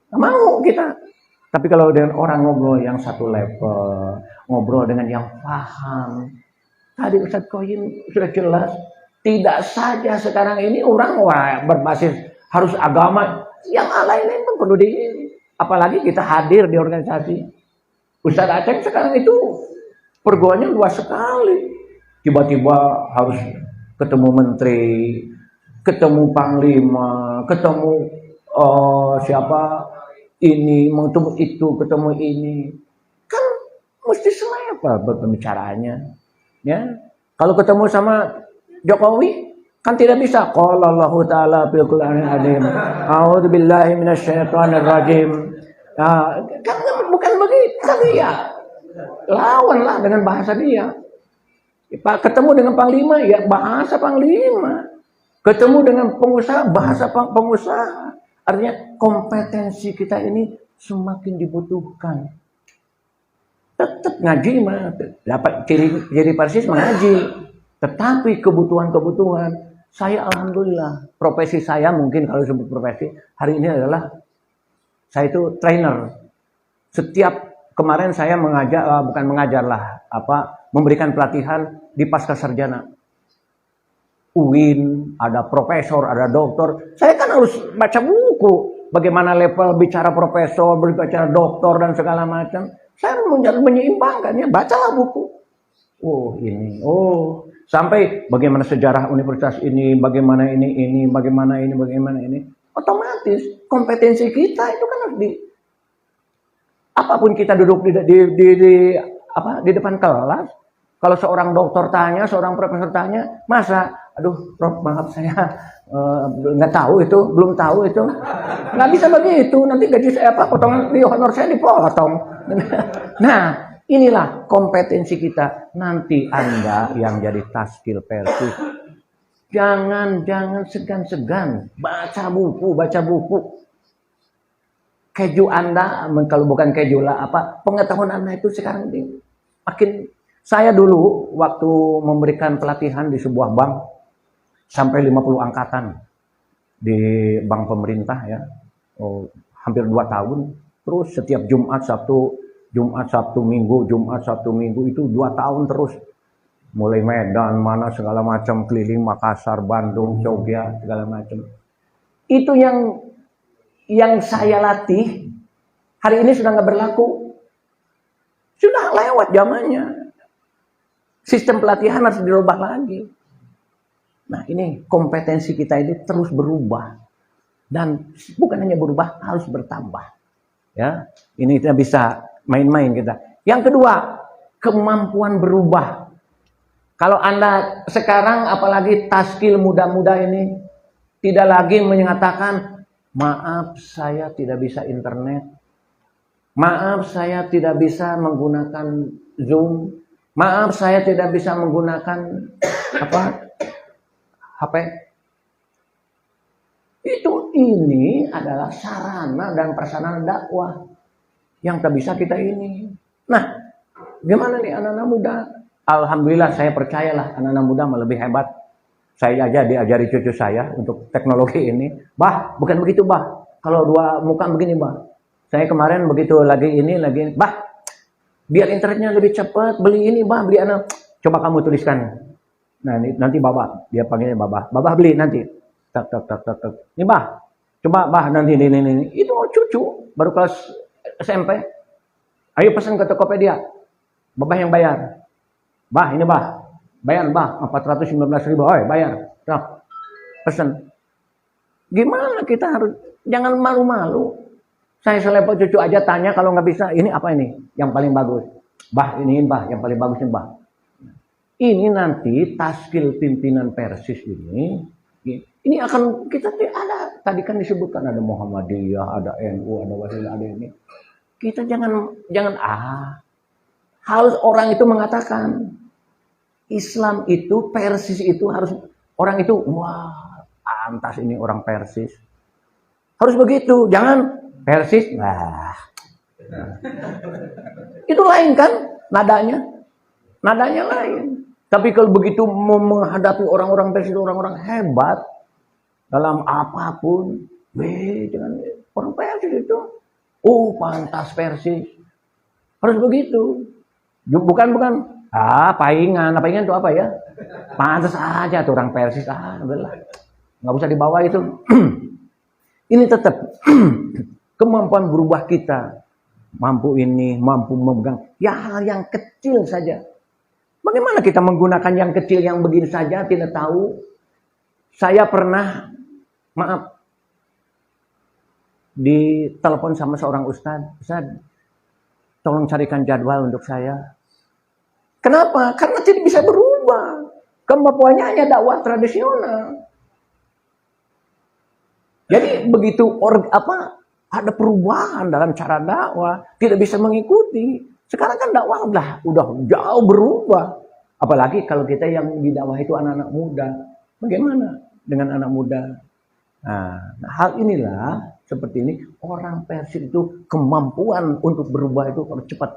Nggak mau kita. Tapi kalau dengan orang ngobrol yang satu level, ngobrol dengan yang paham. Tadi Ustadz Qoyim sudah jelas. Tidak saja sekarang ini orang berbasis harus agama. Yang lain pun perlu apalagi kita hadir di organisasi. Ustadz Aceh sekarang itu perguruannya luas sekali. Tiba-tiba harus ketemu menteri, ketemu panglima, ketemu siapa ini, ketemu itu, ketemu ini. Kan mesti selevel berpembicaraannya. Ya. Kalau ketemu sama Jokowi kan tidak bisa. Qala Allahu ta'ala fil Qur'anil azim. A'udzubillahi minasyaitonir rajim. Kan bukan begitu tapi ya. Lawanlah dengan bahasa dia. Ketemu dengan panglima ya bahasa panglima. Ketemu dengan pengusaha bahasa pengusaha. Artinya kompetensi kita ini semakin dibutuhkan. Tetap ngaji mah dapat ciri Persis mengaji. Tetapi kebutuhan Saya alhamdulillah, profesi saya mungkin kalau disebut profesi, hari ini adalah saya itu trainer. Setiap kemarin saya bukan mengajar lah, memberikan pelatihan di pasca sarjana. UIN, ada profesor, ada doktor. Saya kan harus baca buku. Bagaimana level bicara profesor, berbicara doktor dan segala macam. Saya menyeimbangkannya, bacalah buku. Sampai bagaimana sejarah universitas ini, bagaimana ini, bagaimana ini. Otomatis kompetensi kita itu kan harus apapun kita duduk di depan kelas, kalau seorang dokter tanya, seorang profesor tanya, masa, aduh Prof maaf saya nggak tahu itu, belum tahu itu, nggak bisa begitu, nanti gaji saya potongan di honor saya dipotong. Nah, inilah kompetensi kita. Nanti Anda yang jadi taskil Persis, jangan segan-segan baca buku. Keju Anda, kalau bukan keju lah, pengetahuan Anda itu sekarang ini makin. Saya dulu waktu memberikan pelatihan di sebuah bank sampai 50 angkatan di bank pemerintah ya, hampir 2 tahun. Terus setiap Jumat Sabtu Minggu itu 2 tahun terus. Mulai Medan, mana segala macam, keliling Makassar, Bandung, Jogja, segala macam. Itu yang saya latih hari ini sudah nggak berlaku. Sudah lewat zamannya. Sistem pelatihan harus dirubah lagi. Nah, ini kompetensi kita ini terus berubah. Dan bukan hanya berubah, harus bertambah. Ya, ini kita bisa main-main kita. Yang kedua, kemampuan berubah. Kalau Anda sekarang apalagi taskil muda-muda ini tidak lagi menyatakan, maaf saya tidak bisa internet. Maaf saya tidak bisa menggunakan Zoom. Maaf saya tidak bisa menggunakan HP. Ini adalah sarana dan prasarana dakwah yang tak bisa kita ini. Nah, gimana nih anak-anak muda? Alhamdulillah saya percayalah anak-anak muda lebih hebat. Saya aja diajari cucu saya untuk teknologi ini. Bah, bukan begitu bah. Kalau dua muka begini bah. Saya kemarin begitu lagi bah. Biar internetnya lebih cepat, beli ini bah, beli anak. Coba kamu tuliskan. Nah, nanti Baba, dia panggilnya Baba. Baba beli nanti. Tak. Ini bah. Coba bah nanti ini. Itu cucu baru kelas SMP. Ayo pesan ke Tokopedia. Baba yang bayar. Bah, ini bah. Bayar bah 419.000. Oi, bayar. Nah, pesan. Gimana kita harus jangan malu-malu. Saya selevel cucu aja tanya kalau nggak bisa, ini apa ini? Yang paling bagus. Bah, iniin bah, yang paling bagus ini bah. Ini nanti taskil pimpinan Persis ini akan kita ada. Tadi kan disebutkan ada Muhammadiyah, ada NU, ada Wasilah, ada ini. Kita jangan harus orang itu mengatakan Islam itu Persis itu harus orang itu wah pantas ini orang Persis. Harus begitu, jangan Persis, itu lain kan nadanya lain. Tapi kalau begitu menghadapi orang-orang Persis, orang-orang hebat dalam apapun, jangan orang Persis itu, pantas Persis, harus begitu. Bukan, paingan itu apa ya? Pantas aja tuh orang Persis, udahlah, nggak usah dibawa itu. Ini tetap kemampuan berubah kita. Mampu memegang. Ya hal yang kecil saja. Bagaimana kita menggunakan yang kecil yang begini saja tidak tahu. Saya pernah, ditelepon sama seorang Ustaz, tolong carikan jadwal untuk saya. Kenapa? Karena tidak bisa berubah. Kemampuannya hanya dakwah tradisional. Jadi begitu ada perubahan dalam cara dakwah, tidak bisa mengikuti. Sekarang kan dakwah udah jauh berubah. Apalagi kalau kita yang di dakwah itu anak-anak muda. Bagaimana dengan anak muda? Nah, hal inilah seperti ini orang Persis itu kemampuan untuk berubah itu harus cepat.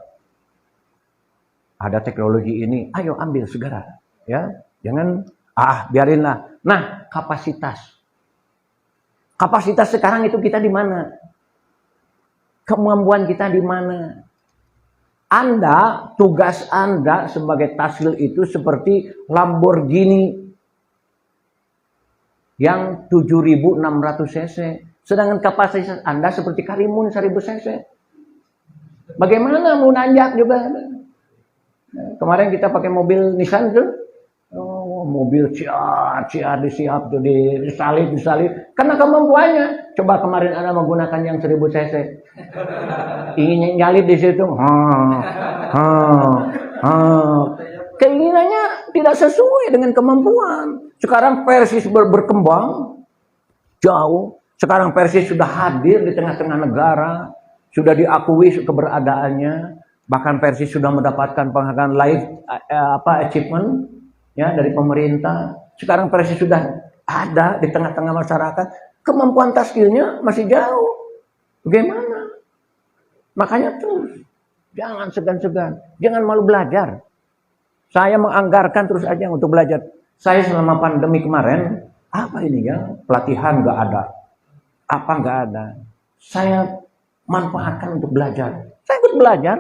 Ada teknologi ini, ayo ambil segera, ya. Jangan biarinlah. Nah, kapasitas. Kapasitas sekarang itu kita di mana? Kemampuan kita di mana? Anda, tugas Anda sebagai tasil itu seperti Lamborghini yang 7.600 cc. Sedangkan kapasitas Anda seperti Karimun 1.000 cc. Bagaimana mau nanjak juga? Kemarin kita pakai mobil Nissan tuh. Oh, mobil ciar disiap tuh disalib. Karena kemampuannya. Coba kemarin Anda menggunakan yang 1.000 cc. Ingin nyalip di situ. Keinginannya tidak sesuai dengan kemampuan. Sekarang Persis berkembang jauh. Sekarang Persis sudah hadir di tengah-tengah negara. Sudah diakui keberadaannya. Bahkan Persis sudah mendapatkan penghargaan life achievement ya dari pemerintah. Sekarang Persis sudah ada di tengah-tengah masyarakat. Kemampuan taskilnya masih jauh. Bagaimana? Makanya terus jangan segan-segan, jangan malu belajar. Saya menganggarkan terus aja untuk belajar. Saya selama pandemi kemarin, apa ini ya? Pelatihan nggak ada, apa nggak ada. Saya manfaatkan untuk belajar. Saya ikut belajar.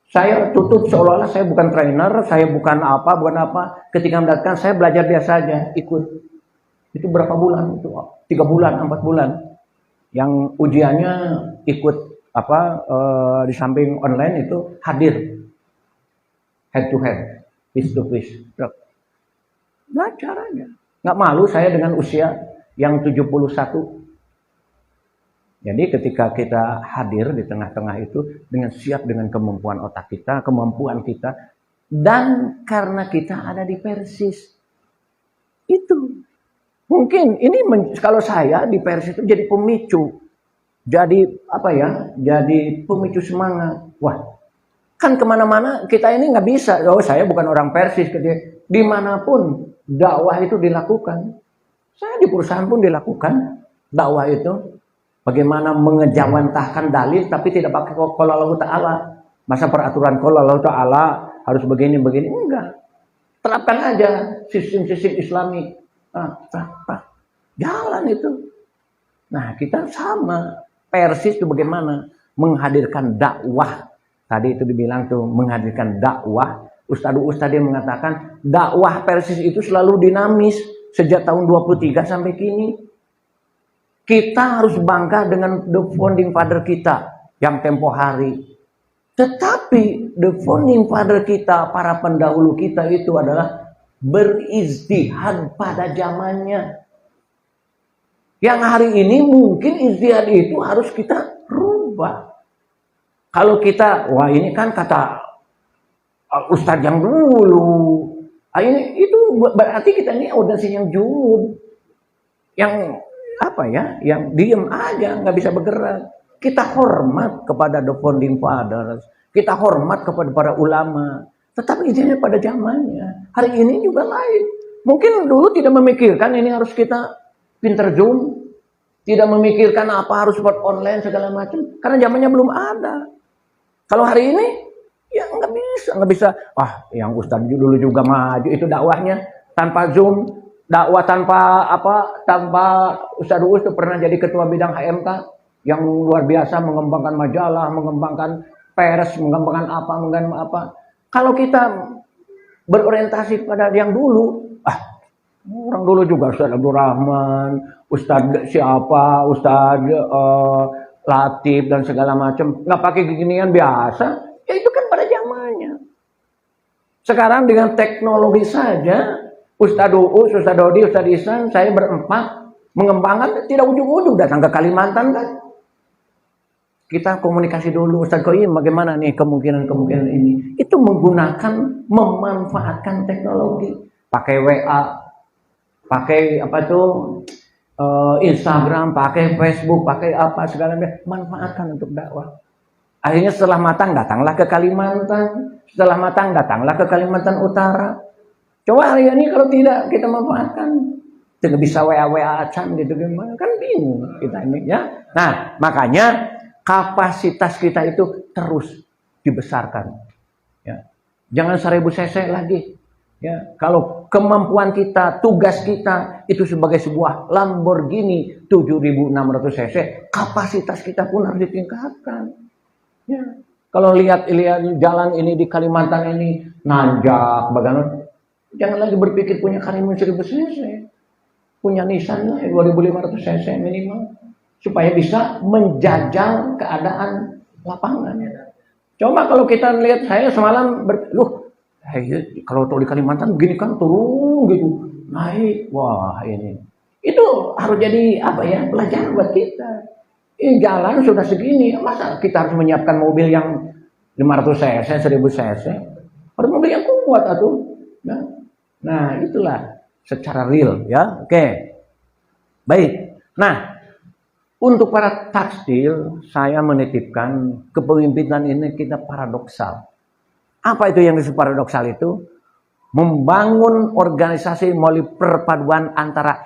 Saya tutup seolah-olah saya bukan trainer, saya bukan apa. Ketika mendapatkan saya belajar biasa aja, ikut. Itu berapa bulan? Itu 3 bulan, 4 bulan. Yang ujiannya ikut di samping online itu hadir. Head to head, face to face. Belajar aja. Nggak malu saya dengan usia yang 71. Jadi ketika kita hadir di tengah-tengah itu dengan siap dengan kemampuan otak kita, kemampuan kita, dan karena kita ada di Persis, itu mungkin ini kalau saya di Persis itu jadi pemicu, jadi jadi pemicu semangat. Wah, kan kemana-mana kita ini nggak bisa. Oh, saya bukan orang Persis, dimanapun dakwah itu dilakukan. Saya di perusahaan pun dilakukan dakwah itu. Bagaimana mengejawantahkan dalil tapi tidak pakai qala Allah Ta'ala. Masa peraturan qala Allah Ta'ala harus begini. Enggak. Terapkan aja sistem-sistem Islami. Jalan itu. Nah, kita sama. Persis itu bagaimana menghadirkan dakwah. Tadi itu dibilang tuh menghadirkan dakwah. Ustadz yang mengatakan dakwah Persis itu selalu dinamis sejak tahun 23 sampai kini. Kita harus bangga dengan the founding father kita yang tempo hari. Tetapi the founding father kita, para pendahulu kita itu adalah berijtihad pada zamannya. Yang hari ini mungkin ijtihad itu harus kita rubah. Kalau kita, wah ini kan kata Ustadz yang dulu. Itu berarti kita ini audiens yang jumud. Yang yang diem aja, nggak bisa bergerak. Kita hormat kepada the founding fathers, kita hormat kepada para ulama, tetapi izinnya pada zamannya. Hari ini juga lain. Mungkin dulu tidak memikirkan ini harus kita pinter Zoom, tidak memikirkan apa harus buat online segala macam, karena zamannya belum ada. Kalau hari ini, ya nggak bisa. Yang Ustadz dulu juga maju itu dakwahnya tanpa Zoom. Dakwah tanpa Ustadz itu pernah jadi ketua bidang HMK yang luar biasa, mengembangkan majalah, mengembangkan pers, mengembangkan apa. Kalau kita berorientasi pada yang dulu, orang dulu juga Ustadz Abdul Rahman, Ustadz siapa, Ustadz Latif dan segala macam, nggak pakai ginian biasa, ya itu kan pada zamannya. Sekarang dengan teknologi saja. Ustadz Uus, Ustadz Dodi, Ustadz Ihsan, saya berempat mengembangkan, tidak ujung-ujung datang ke Kalimantan kan. Kita komunikasi dulu, Ustadz Qoyim bagaimana nih kemungkinan ini. Itu memanfaatkan teknologi. Pakai WA, pakai Instagram, pakai Facebook, pakai apa segala macam. Manfaatkan untuk dakwah. Akhirnya setelah matang datanglah ke Kalimantan. Setelah matang datanglah ke Kalimantan Utara. Coba hari ini kalau tidak kita manfaatkan, tidak bisa WA-WA-an gitu gimana, kan bingung kita ini ya. Nah, makanya kapasitas kita itu terus dibesarkan. Ya. Jangan 1.000 cc lagi. Ya, kalau kemampuan kita, tugas kita itu sebagai sebuah Lamborghini 7.600 cc, kapasitas kita pun harus ditingkatkan. Ya. Kalau lihat jalan ini di Kalimantan ini nanjak, bagaimana? Jangan lagi berpikir punya Karimun 1000 cc, punya Nissan 2.500 cc minimal, supaya bisa menjajal keadaan lapangan. Coba kalau kita lihat, saya semalam kalau di Kalimantan begini kan turun gitu, naik, wah ini. Itu harus jadi pelajaran buat kita. Jalan sudah segini, masa kita harus menyiapkan mobil yang 500 cc, 1000 cc? Harus mobil yang kuat atuh. Nah, itulah secara real ya. Oke. Baik. Nah, untuk para takstil, saya menitipkan kepemimpinan ini kita paradoksal. Apa itu yang disebut paradoksal itu? Membangun organisasi melalui perpaduan antara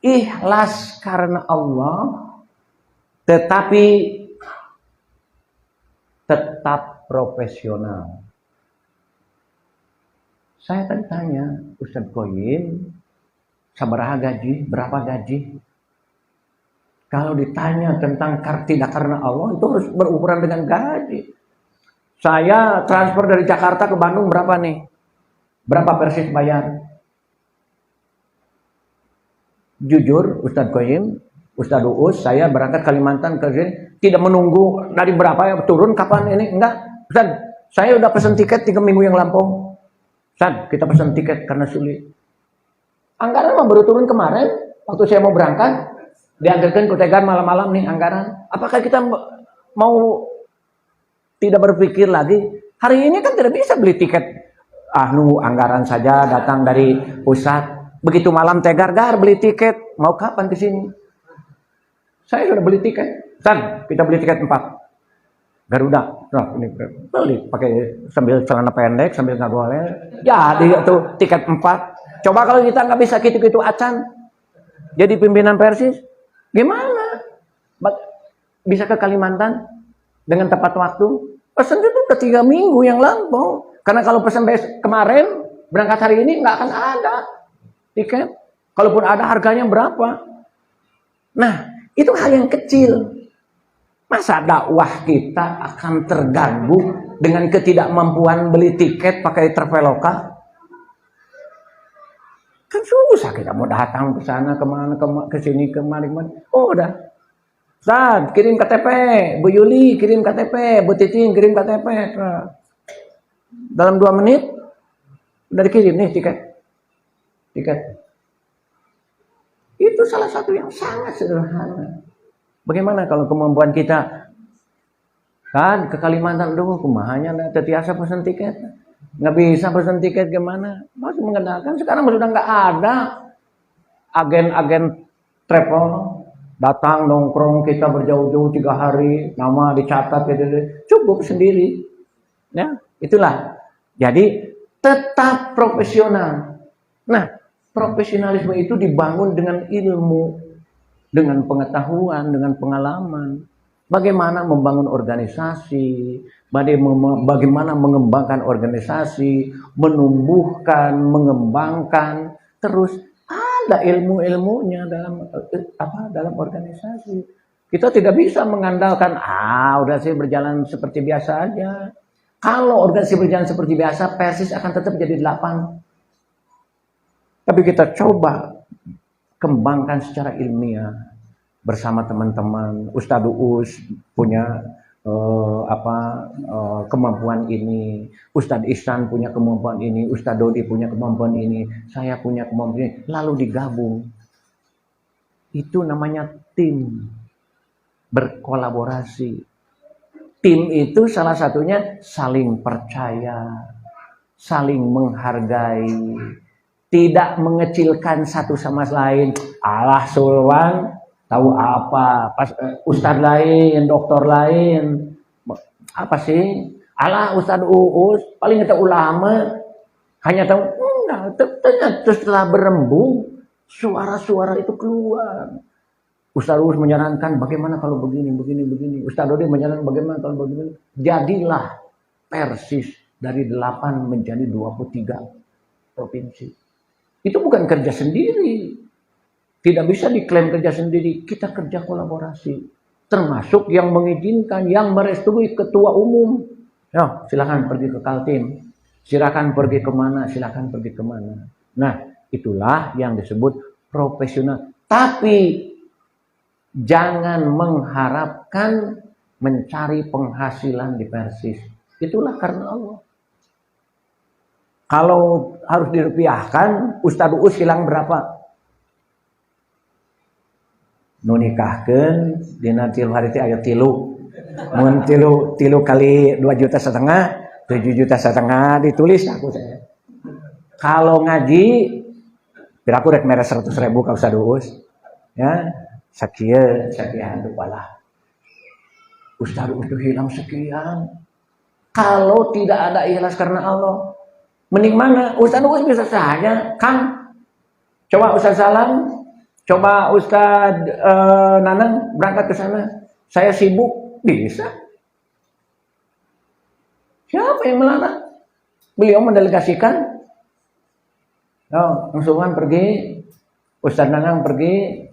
ikhlas karena Allah, tetapi tetap profesional. Saya tadi tanya, Ustadz Qoyim, sabaraha gaji, berapa gaji? Kalau ditanya tentang tidak karena Allah, itu harus berukuran dengan gaji. Saya transfer dari Jakarta ke Bandung berapa nih? Berapa Persis bayar? Jujur, Ustadz Qoyim, Ustadz Uus, saya berangkat Kalimantan ke sini, tidak menunggu dari berapa ya turun kapan ini? Enggak, Ustadz, saya udah pesen tiket 3 minggu yang lampau. Ustadz, kita pesen tiket karena sulit. Anggaran mah baru turun kemarin, waktu saya mau berangkat, diantarkan ke Tegar malam-malam nih anggaran. Apakah kita mau tidak berpikir lagi? Hari ini kan tidak bisa beli tiket. Nunggu anggaran saja datang dari pusat. Begitu malam Tegar, beli tiket. Mau kapan ke sini? Saya sudah beli tiket. Kita beli tiket 4. Garuda. Nah, ini beli pakai sambil celana pendek, sambil ngagolel. Jadi itu tiket 4. Coba kalau kita nggak bisa gitu-gitu acan. Jadi pimpinan Persis, gimana? Bisa ke Kalimantan dengan tepat waktu? Pesan itu udah 3 minggu yang lampau. Karena kalau pesan kemarin, berangkat hari ini nggak akan ada tiket. Kalaupun ada, harganya berapa? Nah, itu hal yang kecil. Masa dakwah kita akan terganggu dengan ketidakmampuan beli tiket pakai Traveloka? Kan susah kita mau datang ke sana, kemana, ke sini, kemana. Oh, udah. Ustaz, kirim KTP. Bu Yuli, kirim KTP. Bu Titin, kirim KTP. Dalam 2 menit, udah dikirim nih tiket. Itu salah satu yang sangat sederhana. Bagaimana kalau kemampuan kita kan ke Kalimantan dulu, kumahanya tetiasa pesan tiket. Nggak bisa pesan tiket gimana? Masih mengandalkan, sekarang sudah nggak ada agen-agen travel. Datang nongkrong kita berjauh-jauh 3 hari, nama dicatat, cukup sendiri. Ya, itulah. Jadi tetap profesional. Nah, profesionalisme itu dibangun dengan ilmu, dengan pengetahuan, dengan pengalaman. Bagaimana membangun organisasi, bagaimana mengembangkan organisasi, menumbuhkan, mengembangkan, terus ada ilmu-ilmunya dalam organisasi. Kita tidak bisa mengandalkan udah sih berjalan seperti biasa aja. Kalau organisasi berjalan seperti biasa, Persis akan tetap jadi 8. Tapi kita coba kembangkan secara ilmiah bersama teman-teman. Ustadz Uus punya kemampuan ini, Ustadz Ihsan punya kemampuan ini, Ustadz Dodi punya kemampuan ini, saya punya kemampuan ini, lalu digabung. Itu namanya tim, berkolaborasi. Tim itu salah satunya saling percaya, saling menghargai, tidak mengecilkan satu sama lain. Alah Sulwan tahu apa, Ustadz lain, dokter lain, apa sih? Alah Ustadz Uus, paling kita ulama, hanya tahu, enggak, ternyata setelah berembung, suara-suara itu keluar. Ustadz Uus menyarankan bagaimana kalau begini. Ustadz Dodi menyarankan bagaimana kalau begini. Jadilah Persis dari 8 menjadi 23. provinsi. Itu bukan kerja sendiri. Tidak bisa diklaim kerja sendiri. Kita kerja kolaborasi. Termasuk yang mengizinkan, yang merestui ketua umum. Ya, silakan pergi ke Kaltim. Silakan pergi kemana, silakan pergi kemana. Nah, itulah yang disebut profesional. Tapi jangan mengharapkan mencari penghasilan di Persis. Itulah karena Allah. Kalau harus dirupiahkan, Ustadz Uus hilang berapa? Nu nikahkeun dina 3 hari teh aya 3. Mun 3 kali 2,5 juta, 7,5 juta ditulis aku saya. Kalau ngaji, piraku rek mere 100.000 ka Ustadz Uus. Ya, sakieu dupalah. Ustadz Uus hilang sekian. Kalau tidak ada ikhlas karena Allah, mending mana? Ustadz Uus bisa saja, Kang. Coba Ustadz Salam, coba Ustadz Nanang berangkat ke sana. Saya sibuk, bisa. Siapa yang melarang? Beliau mendelegasikan. Oh, langsungan pergi, Ustadz Nanang pergi,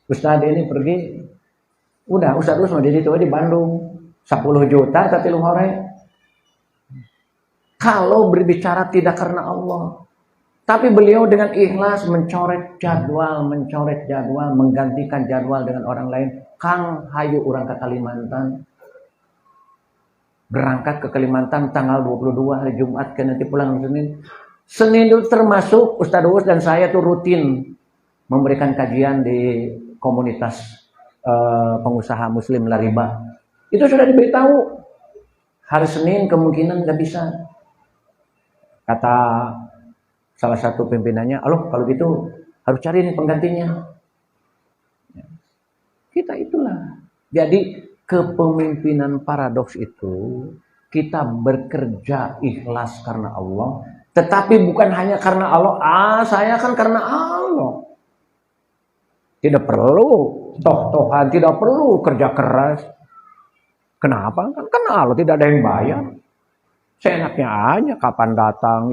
Ustadz ini pergi. Udah, Ustadz Us jadi itu di Bandung. 10 juta tapi lu hore. Kalau berbicara tidak karena Allah, tapi beliau dengan ikhlas mencoret jadwal, menggantikan jadwal dengan orang lain. Kang, hayu urang ke Kalimantan. Berangkat ke Kalimantan tanggal 22 hari Jumat, ke nanti pulang Senin. Senin itu termasuk Ustadz Uus dan saya tuh rutin memberikan kajian di komunitas pengusaha Muslim Lariba. Itu sudah diberitahu. Hari Senin kemungkinan nggak bisa. Kata salah satu pimpinannya, "Aloh, kalau gitu harus cari nih penggantinya." Kita itulah. Jadi kepemimpinan paradoks itu kita bekerja ikhlas karena Allah, tetapi bukan hanya karena Allah. Saya kan karena Allah. Tidak perlu toh-tohan, tidak perlu kerja keras. Kenapa? Kan karena Allah, tidak ada yang bayar. Seenaknya aja kapan datang,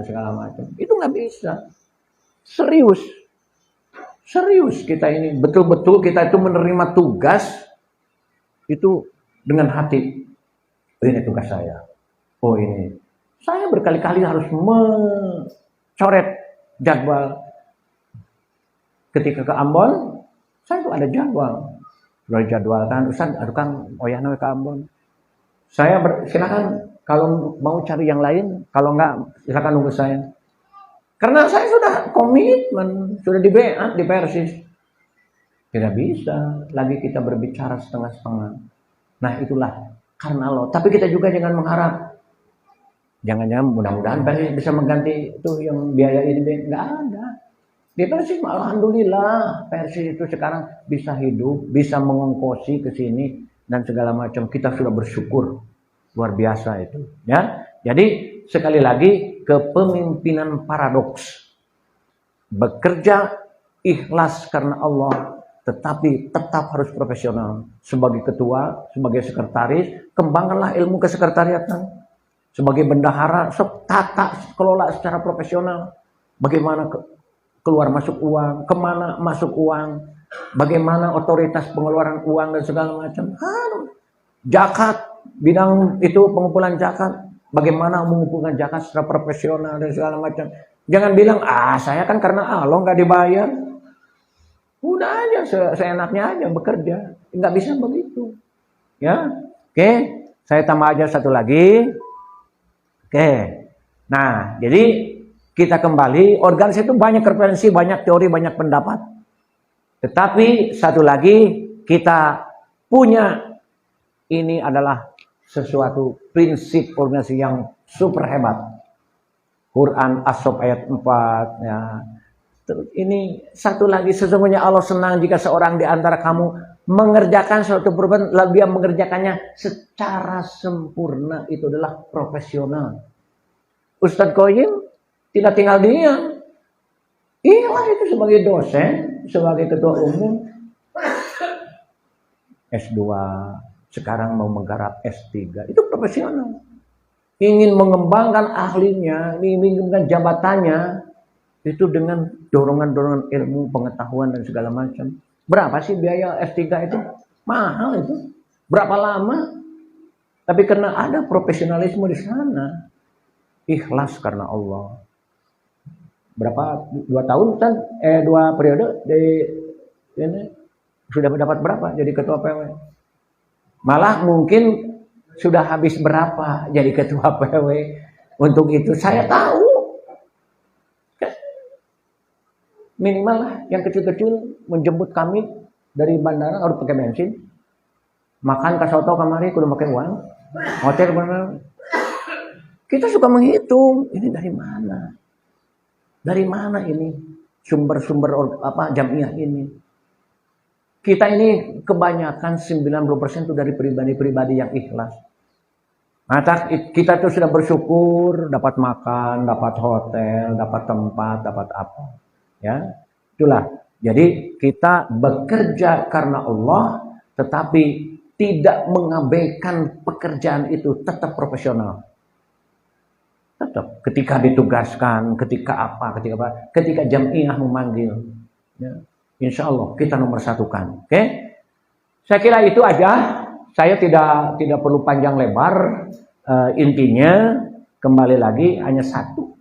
segala macam. Itu nggak bisa. Serius kita ini. Betul-betul kita itu menerima tugas itu dengan hati. Oh, ini tugas saya. Oh, ini. Saya berkali-kali harus mencoret jadwal. Ketika ke Ambon, saya tuh ada jadwal. Sudah dijadwalkan, Ustaz, aduh Kang, oyahna ke Ambon. Saya silakan kalau mau cari yang lain, kalau enggak silakan nunggu saya. Karena saya sudah komitmen, sudah di BA di Persis. Tidak bisa lagi kita berbicara setengah-setengah. Nah, itulah karena Allah. Tapi kita juga jangan mengharap. Jangan-jangan mudah-mudahan Persis bisa mengganti itu yang biaya ini, enggak ada. Di Persis, alhamdulillah, Persis itu sekarang bisa hidup, bisa mengongkosi ke sini dan segala macam. Kita sudah bersyukur. Luar biasa itu, ya. Jadi sekali lagi kepemimpinan paradoks. Bekerja ikhlas karena Allah, tetapi tetap harus profesional. Sebagai ketua, sebagai sekretaris, kembangkanlah ilmu kesekretariatan. Sebagai bendahara, tata kelola secara profesional. Bagaimana keluar masuk uang, kemana masuk uang, bagaimana otoritas pengeluaran uang dan segala macam. Zakat. Bidang itu pengumpulan zakat, bagaimana mengumpulkan zakat secara profesional dan segala macam. Jangan bilang, saya kan karena Allah nggak dibayar. Udah aja seenaknya aja bekerja, nggak bisa begitu. Ya, oke. Saya tambah aja satu lagi. Oke. Nah, jadi kita kembali, organisasi itu banyak referensi, banyak teori, banyak pendapat. Tetapi satu lagi kita punya. Ini adalah sesuatu prinsip organisasi yang super hebat. Quran As-Sof ayat 4. Ya. Ini satu lagi, sesungguhnya Allah senang jika seorang di antara kamu mengerjakan suatu perubahan, lalu dia mengerjakannya secara sempurna. Itu adalah profesional. Ustadz Qoyim tidak tinggal diam. Iya, itu sebagai dosen, sebagai ketua umum. S2. Sekarang mau menggarap S3, itu profesional. ingin mengembangkan ahlinya, mengembangkan jabatannya, itu dengan dorongan-dorongan ilmu, pengetahuan dan segala macam. Berapa sih biaya S3 itu? Mahal itu. Berapa lama? Tapi karena ada profesionalisme di sana, ikhlas karena Allah. Berapa? 2 tahun kan? 2 periode di ini sudah dapat berapa jadi ketua PW? Malah mungkin sudah habis berapa jadi ketua PW. Untuk itu saya tahu. Minimal lah yang kecil-kecil menjemput kami dari bandara harus pakai bensin. Makan ke soto kamari kudu pakai uang. Hotel benar. Kita suka menghitung, ini dari mana? Dari mana ini sumber-sumber jamiah ini? Kita ini kebanyakan 90% itu dari pribadi-pribadi yang ikhlas. Maka kita tuh sudah bersyukur dapat makan, dapat hotel, dapat tempat, dapat apa. Ya, itulah. Jadi kita bekerja karena Allah, tetapi tidak mengabaikan pekerjaan itu, tetap profesional. Tetap ketika ditugaskan, ketika jamiah memanggil, ya, insya Allah kita nomor satukan. Oke? Saya kira itu aja. Saya tidak perlu panjang lebar. Intinya kembali lagi hanya satu.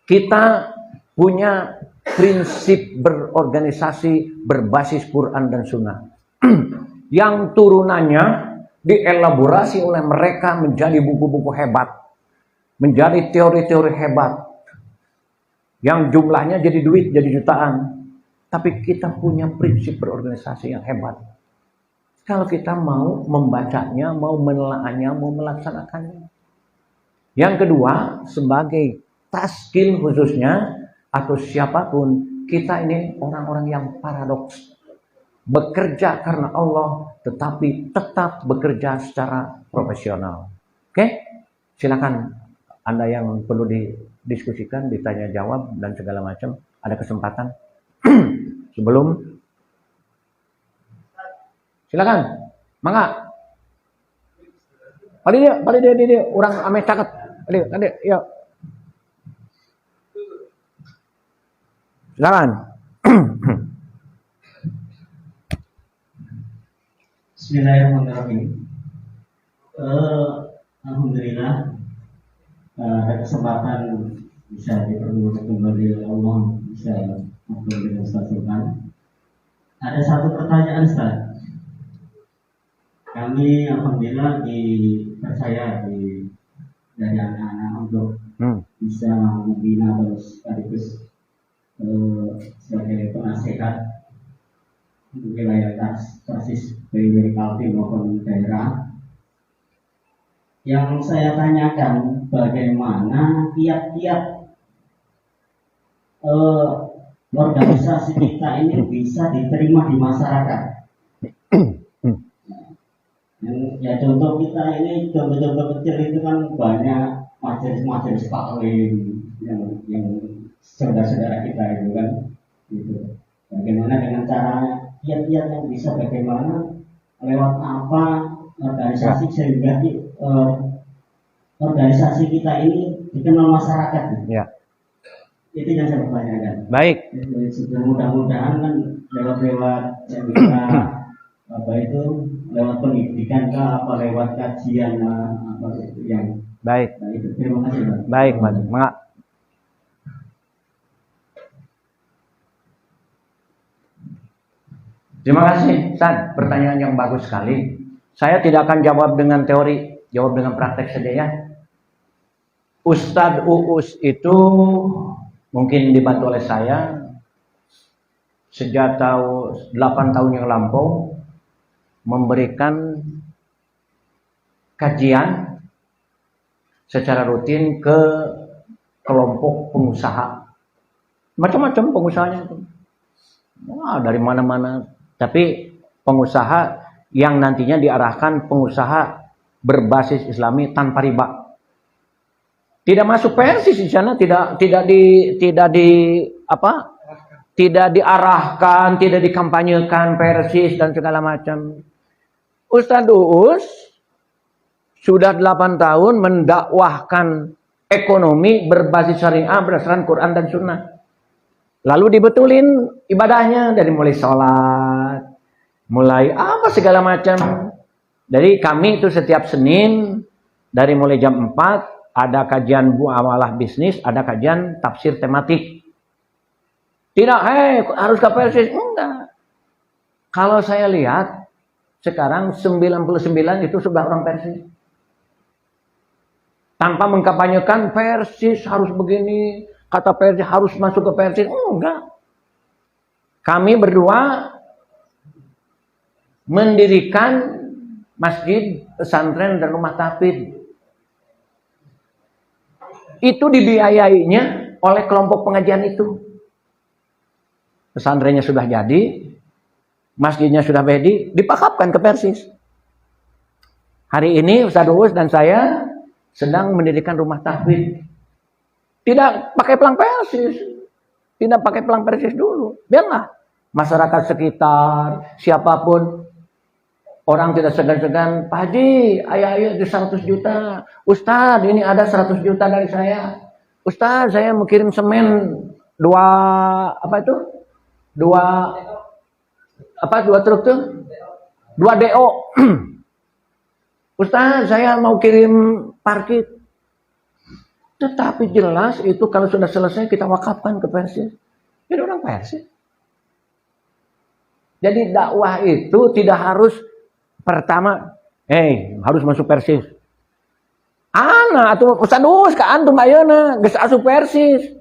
Kita punya prinsip berorganisasi berbasis Quran dan Sunnah. Yang turunannya dielaborasi oleh mereka menjadi buku-buku hebat. Menjadi teori-teori hebat. Yang jumlahnya jadi duit, jadi jutaan. Tapi kita punya prinsip berorganisasi yang hebat. Kalau kita mau membacanya, mau menelaahnya, mau melaksanakannya. Yang kedua, sebagai taskil khususnya, atau siapapun, kita ini orang-orang yang paradoks. Bekerja karena Allah, tetapi tetap bekerja secara profesional. Oke? Silakan Anda yang perlu didiskusikan, ditanya jawab, dan segala macam. Ada kesempatan. Sebelum. Silakan. Mangga. Balik dia. Orang ame caket. Balik, ya. Silakan. Bismillahirrahmanirrahim. Alhamdulillah ada kesempatan bisa dipertemukan kembali oleh Allah, bisa ngobrol dengan Ustaz Sultan. Ada satu pertanyaan, Ustaz. Kami alhamdulillah dipercaya dari anak-anak untuk bisa membina terus sekaligus sebagai penasehat wilayah basis dari Kaltim maupun daerah. Yang saya tanyakan, bagaimana kiat-kiat organisasi kita ini bisa diterima di masyarakat. Ya contoh kita ini, contoh-contoh kecil itu kan banyak majelis-majelis taklim yang saudara-saudara kita itu kan, gitu. Bagaimana dengan caranya, kiat-kiat yang bisa bagaimana, lewat apa organisasi sehingga organisasi kita ini dikenal masyarakat. Ya. Itu yang saya pertanyakan. Baik. Mudah-mudahan kan lewat seminar apa itu, lewat pendidikan kah, apa lewat kajian apa itu yang baik. Nah, itu. Terima kasih, Pak. Baik, Mak. Terima kasih, Ustaz. Pertanyaan yang bagus sekali. Saya tidak akan jawab dengan teori, jawab dengan praktek saja ya. Ustadz Uus itu mungkin dibantu oleh saya sejak 8 tahun yang lampau memberikan kajian secara rutin ke kelompok pengusaha. Macam-macam pengusahanya itu. Wah, dari mana-mana. Tapi pengusaha yang nantinya diarahkan pengusaha berbasis Islami tanpa riba. Tidak masuk persis di sana, tidak diarahkan, tidak dikampanyekan persis dan segala macam. Ustadz Uus sudah 8 tahun mendakwahkan ekonomi berbasis syariah berdasarkan Quran dan Sunnah. Lalu dibetulin ibadahnya dari mulai sholat, mulai apa segala macam. Dari kami itu setiap Senin dari mulai jam 4 ada kajian muamalah bisnis, ada kajian tafsir tematik. Tidak, harus ke Persis, enggak. Kalau saya lihat sekarang 99 itu sudah orang Persis. Tanpa mengkampanyekan Persis harus begini, kata Persis harus masuk ke Persis, enggak. Kami berdua mendirikan masjid, pesantren dan rumah tahfidz. Itu dibiayainya oleh kelompok pengajian itu. Pesantrennya sudah jadi, masjidnya sudah ready, dipakapkan ke Persis. Hari ini Ustaz Uus dan saya sedang mendirikan rumah tahfidz. Tidak pakai pelang Persis. Tidak pakai pelang Persis dulu. Biarlah masyarakat sekitar, siapapun, orang tidak segan-segan, Pak Haji, ayo di 100 juta. Ustaz, ini ada 100 juta dari saya. Ustaz, saya mau kirim semen 2 truk tuh? 2 DO. Ustaz, saya mau kirim parkir. Tetapi jelas itu kalau sudah selesai kita wakafkan ke Persis. Jadi orang Persis. Jadi dakwah itu tidak harus pertama, harus masuk Persis. Atau Ustaz Uus ka antum ayeuna geus asup Persis.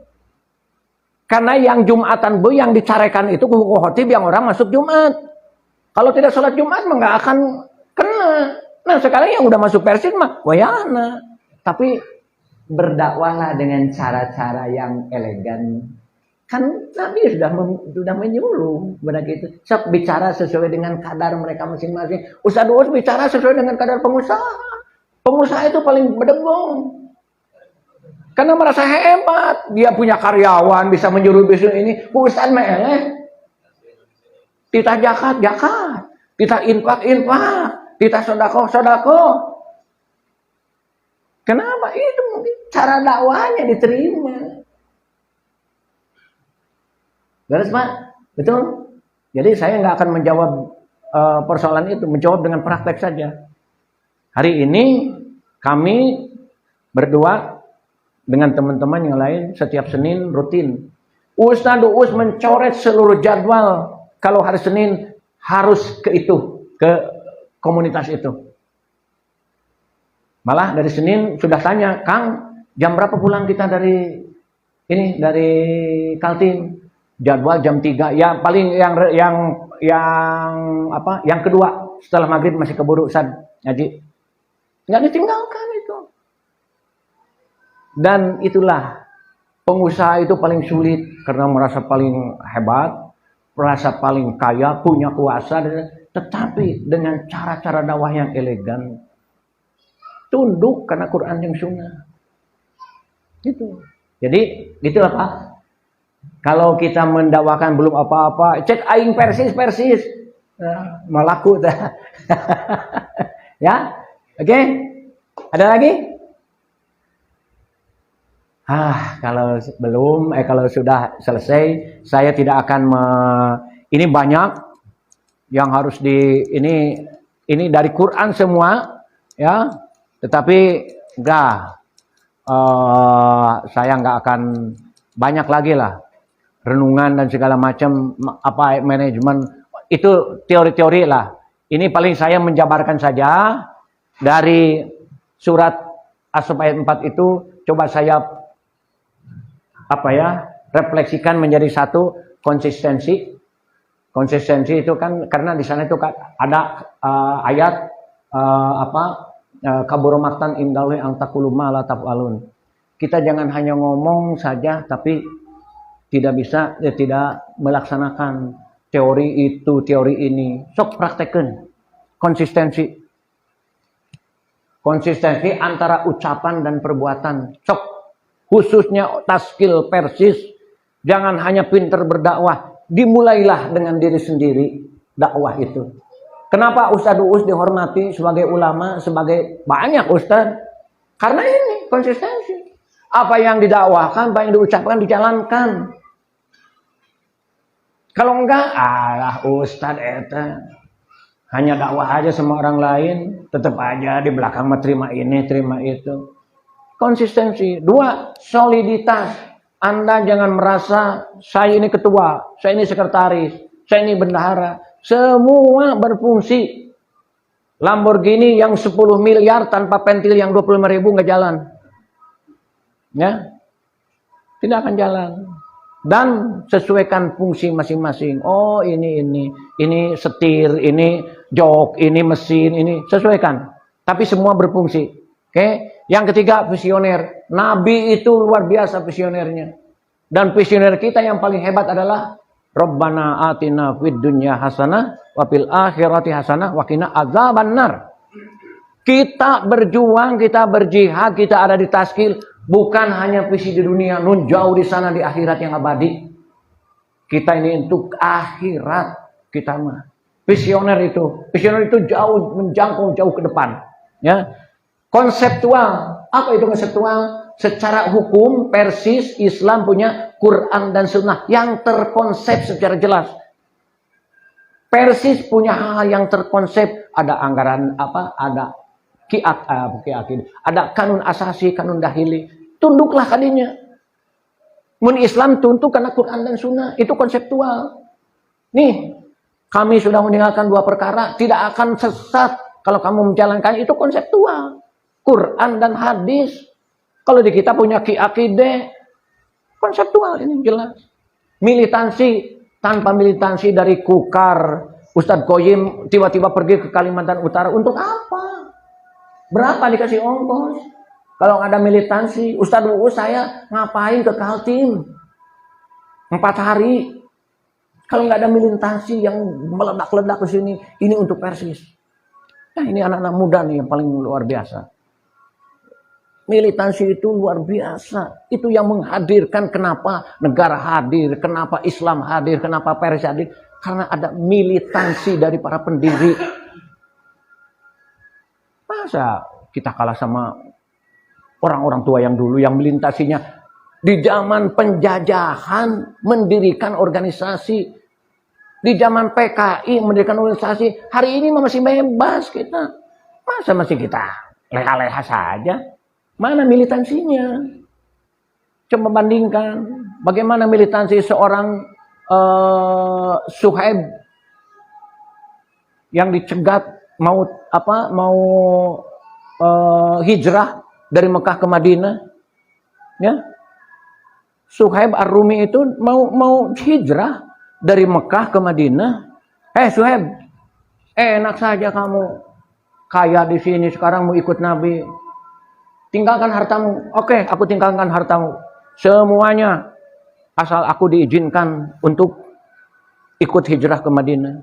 Karena yang Jumatan yang dicarekan itu khotib yang orang masuk Jumat. Kalau tidak sholat Jumat mah nggak akan kena. Nah sekarang yang udah masuk Persis mah wayahna. Tapi berdakwahlah dengan cara-cara yang elegan. Kan Nabi sudah menyuruh begitu. Sok bicara sesuai dengan kadar mereka masing-masing. Ustaz Uus bicara sesuai dengan kadar pengusaha. Pengusaha itu paling berdebong. Karena merasa hebat, dia punya karyawan bisa menyuruh bisnis ini. Ustaz meleh. Kita zakat, kita infak, kita sodako. Kenapa? Itu mungkin cara dakwahnya diterima. Beres Pak? Betul? Jadi saya nggak akan menjawab persoalan itu, menjawab dengan praktek saja. Hari ini kami berdua dengan teman-teman yang lain setiap Senin rutin. Ustaz Uus mencoret seluruh jadwal. Kalau hari Senin harus ke komunitas itu. Malah dari Senin sudah tanya, Kang, jam berapa pulang kita dari Kaltim? Jadwal jam 3. Ya paling yang kedua setelah maghrib masih keburu Ustaz ngaji. Enggak ditinggalkan itu. Dan itulah pengusaha itu paling sulit karena merasa paling hebat, merasa paling kaya, punya kuasa, tetapi dengan cara-cara dakwah yang elegan, tunduk karena Quran yang Sunnah. Gitu. Jadi gitulah Pak. Kalau kita mendakwakan belum apa-apa, cek aing Persis, malaku dah. Ya, oke. Ada lagi? Kalau sudah selesai, saya tidak akan ini banyak yang harus ini dari Quran semua, ya. Tetapi saya nggak akan banyak lagi lah renungan dan segala macam manajemen itu teori-teori lah. Ini paling saya menjabarkan saja dari surat As-Saff ayat 4 itu coba saya refleksikan menjadi satu konsistensi. Konsistensi itu kan karena di sana itu ada ayat kabura maktan indallahi an taqulu ma la taf'alun. Kita jangan hanya ngomong saja tapi tidak melaksanakan teori itu, teori ini. Sok praktekkan konsistensi. Konsistensi antara ucapan dan perbuatan. Sok khususnya taskil Persis, jangan hanya pintar berdakwah, dimulailah dengan diri sendiri dakwah itu. Kenapa Ustadz Uus dihormati sebagai ulama, sebagai banyak Ustadz? Karena ini konsistensi. Apa yang didakwakan, apa yang diucapkan, dijalankan. Kalau enggak, Ustadz eta hanya dakwah aja sama orang lain, tetap aja di belakang terima ini, terima itu. Konsistensi. 2, soliditas. Anda jangan merasa saya ini ketua, saya ini sekretaris, saya ini bendahara. Semua berfungsi. Lamborghini yang 10 miliar tanpa pentil yang 25.000 nggak jalan. Ya. Tidak akan jalan. Dan sesuaikan fungsi masing-masing. Oh, ini setir, ini jok, ini mesin, ini sesuaikan. Tapi semua berfungsi. Oke? Yang ketiga, visioner. Nabi itu luar biasa visionernya. Dan visioner kita yang paling hebat adalah Rabbana atina fid dunya hasanah wa fil akhirati hasanah wa qina adzabannar. Kita berjuang, kita berjihad, kita ada di taskil bukan hanya visi di dunia, nun jauh di sana di akhirat yang abadi. Kita ini untuk akhirat kita mah. Visioner itu jauh menjangkau jauh ke depan, ya. Konseptual. Apa itu konseptual? Secara hukum persis Islam punya Quran dan Sunnah yang terkonsep secara jelas. Persis punya hal yang terkonsep, ada anggaran apa, ada ada kanun asasi, kanun dahili. Tunduklah kadinya. Mun Islam tunduk karena Quran dan Sunnah, itu konseptual. Nih, kami sudah meninggalkan 2 perkara, tidak akan sesat kalau kamu menjalankan itu konseptual. Quran dan hadis. Kalau di kita punya akide, konseptual ini jelas. Militansi, tanpa militansi dari Kukar, Ustadz Qoyim tiba-tiba pergi ke Kalimantan Utara untuk apa? Berapa dikasih ongkos? Kalau ada militansi, Ustadz Uus saya ngapain ke Kaltim? 4 hari. Kalau nggak ada militansi yang meledak-ledak ke sini, ini untuk Persis. Nah, ini anak-anak muda nih yang paling luar biasa. Militansi itu luar biasa. Itu yang menghadirkan kenapa negara hadir, kenapa Islam hadir, kenapa Persis hadir. Karena ada militansi dari para pendiri. Masa kita kalah sama orang-orang tua yang dulu yang melintasinya di zaman penjajahan mendirikan organisasi. Di zaman PKI mendirikan organisasi. Hari ini masih bebas kita. Masa masih kita leha-leha saja? Mana militansinya? Coba bandingkan bagaimana militansi seorang Suhaib yang dicegat mau hijrah dari Mekah ke Madinah, ya. Suhaib Ar-Rumi itu mau hijrah dari Mekah ke Madinah. Suhaib, enak saja kamu kaya di sini sekarang mau ikut Nabi. Tinggalkan hartamu. Oke, aku tinggalkan hartamu. Semuanya. Asal aku diizinkan untuk ikut hijrah ke Madinah.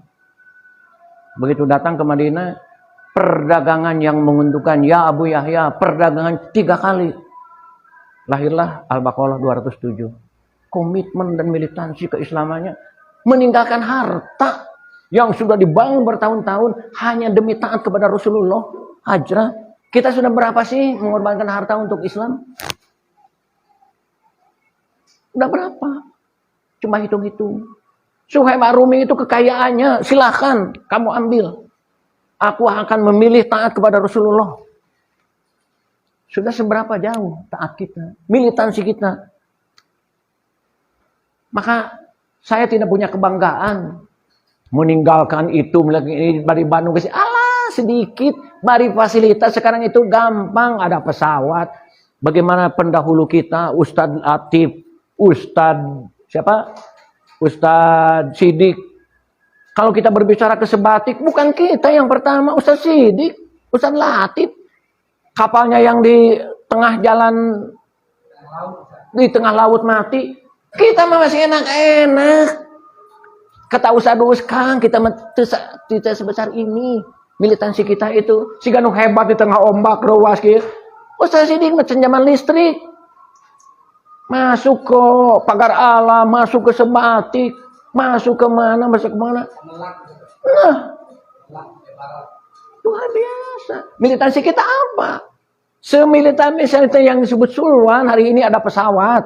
Begitu datang ke Madinah, perdagangan yang menguntungkan. Ya Abu Yahya, perdagangan 3 kali. Lahirlah Al-Baqarah 207. Komitmen dan militansi keislamannya. Meninggalkan harta yang sudah dibangun bertahun-tahun hanya demi taat kepada Rasulullah. Hijrah. Kita sudah berapa sih mengorbankan harta untuk Islam? Udah berapa? Cuma hitung-hitung. Suhaib Ar-Rumi itu kekayaannya, silahkan kamu ambil. Aku akan memilih taat kepada Rasulullah. Sudah seberapa jauh taat kita, militansi kita. Maka saya tidak punya kebanggaan meninggalkan itu, ini dari Bandung ke sini. Sedikit bari fasilitas sekarang itu gampang, ada pesawat. Bagaimana pendahulu kita Ustadz Latif, Ustadz siapa? Ustadz Sidik. Kalau kita berbicara ke Sebatik, bukan kita yang pertama, Ustadz Sidik, Ustadz Latif. Kapalnya yang di tengah jalan, di tengah laut mati. Kita masih enak-enak. Kata Ustadz Uus, Kang, kita tidak sebesar ini. Militansi kita itu si ganu hebat di tengah ombak ruas kieu. Ustaz Sidik macam zaman listrik. Masuk ke pagar alam, masuk ke Sebatik, masuk ke mana, masuk ke mana. Nah, Luar biasa. Militansi kita apa? Semilitan-militan yang disebut Sulwan, hari ini ada pesawat.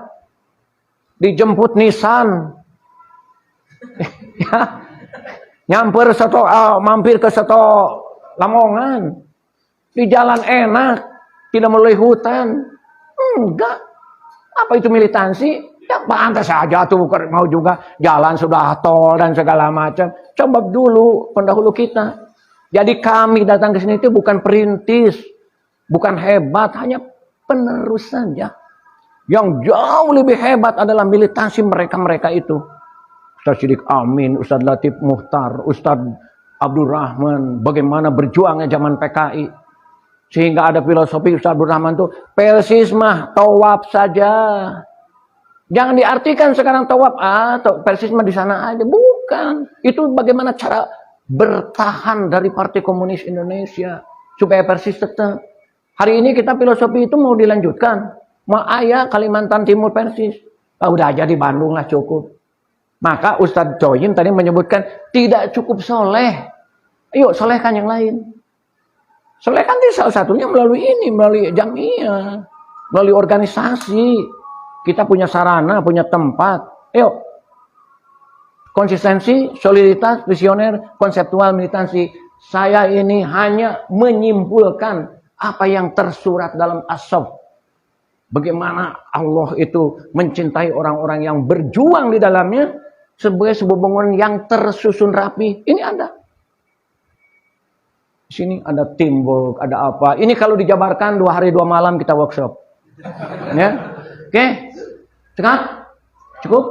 Dijemput Nissan. Ya. Mampir ke soto Lamongan. Di jalan enak, tidak melalui hutan. Enggak. Apa itu militansi? Ya pantas saja tuh mau juga jalan sudah tol dan segala macam. Coba dulu pendahulu kita. Jadi kami datang ke sini itu bukan perintis, bukan hebat, hanya penerus saja. Yang jauh lebih hebat adalah militansi mereka-mereka itu. Ustaz Siddiq Amin, Ustaz Latif Muhtar, Ustaz Abdurrahman, bagaimana berjuangnya zaman PKI. Sehingga ada filosofi Ustaz Abdurrahman itu, Persis mah tawaf saja. Jangan diartikan sekarang tawaf, Persis mah di sana aja. Bukan. Itu bagaimana cara bertahan dari Partai Komunis Indonesia supaya Persis tetap. Hari ini kita filosofi itu mau dilanjutkan. Mau ayah Kalimantan Timur Persis. Udah aja di Bandung lah cukup. Maka Ustadz Joyin tadi menyebutkan tidak cukup soleh. Ayo solehkan yang lain. Solehkan salah satunya melalui ini, melalui jamiah, melalui organisasi. Kita punya sarana, punya tempat. Ayo. Konsistensi, soliditas, visioner, konseptual, militansi. Saya ini hanya menyimpulkan apa yang tersurat dalam as-saf. Bagaimana Allah itu mencintai orang-orang yang berjuang di dalamnya sebagai sebuah bangunan yang tersusun rapi. Ini ada. Di sini ada teamwork, ada apa. Ini kalau dijabarkan 2 hari 2 malam kita workshop. Ya. Oke. Cukup?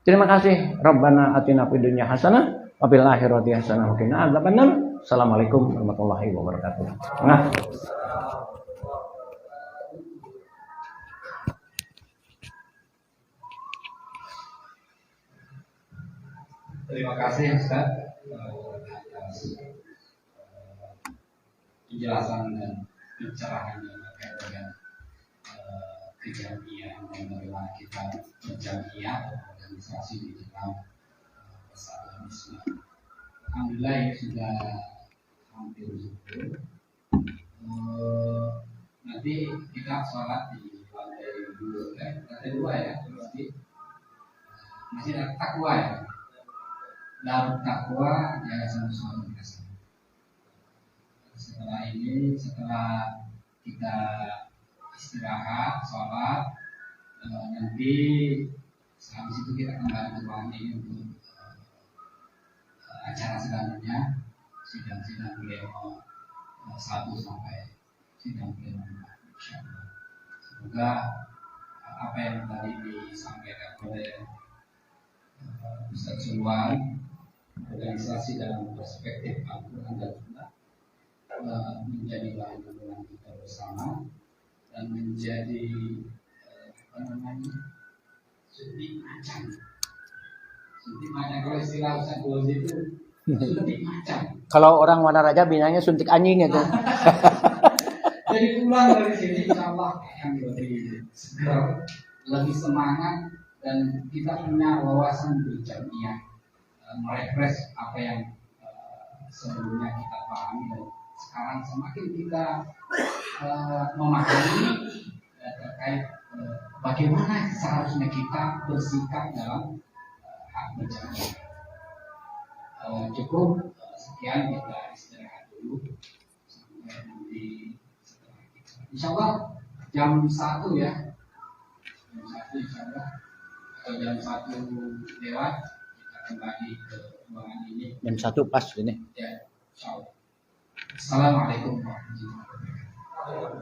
Terima kasih. Rabbana atina fid dunya hasanah wa fil akhirati hasanah wa qina adzabannar. Assalamualaikum warahmatullahi wabarakatuh. Nah. Terima kasih Ustaz atas penjelasan dan pencerahan yang terkait dengan kejamiah dan bagaimana kita berjamiah organisasi di dalam persatuan Islam. Alhamdulillah ini sudah hampir zuhur. Nanti kita sholat di lantai 2 ya, berarti masih ada takwa ya. Darut Takwa Yayasan Nusantara Kasih. Setelah ini, setelah kita istirahat, sholat, nanti habis itu kita kembali ke ruangan ini untuk acara selanjutnya, sidang-sidang pleno 1 sampai sidang pleno 4, insyaallah. Semoga apa yang tadi disampaikan oleh Ustaz Sulwan, organisasi dalam perspektif Al-Quran dan Sunnah, menjadi bahan renungan kita bersama dan menjadi suntik macan. Suntik macan kalau istilah Ustaz Gozi itu suntik macan. Kalau orang Wanaraja bilangnya suntik anjing itu. Jadi pulang dari sini insyaallah yang lebih segar, lebih semangat, dan kita punya wawasan berjamiah, merefresh apa yang sebelumnya kita pahami, dan sekarang semakin kita memahami terkait bagaimana seharusnya kita bersikap dalam hak berjamiah. Cukup sekian, kita istirahat dulu sampai nanti setelah kita. Insyaallah jam 1 ya, jam 1 insyaallah. Atau jam 1 lewat kita kembali ke ruangan ini. Jam 1 pas ini. Ya, insyaallah. Assalamualaikum warahmatullahi wabarakatuh.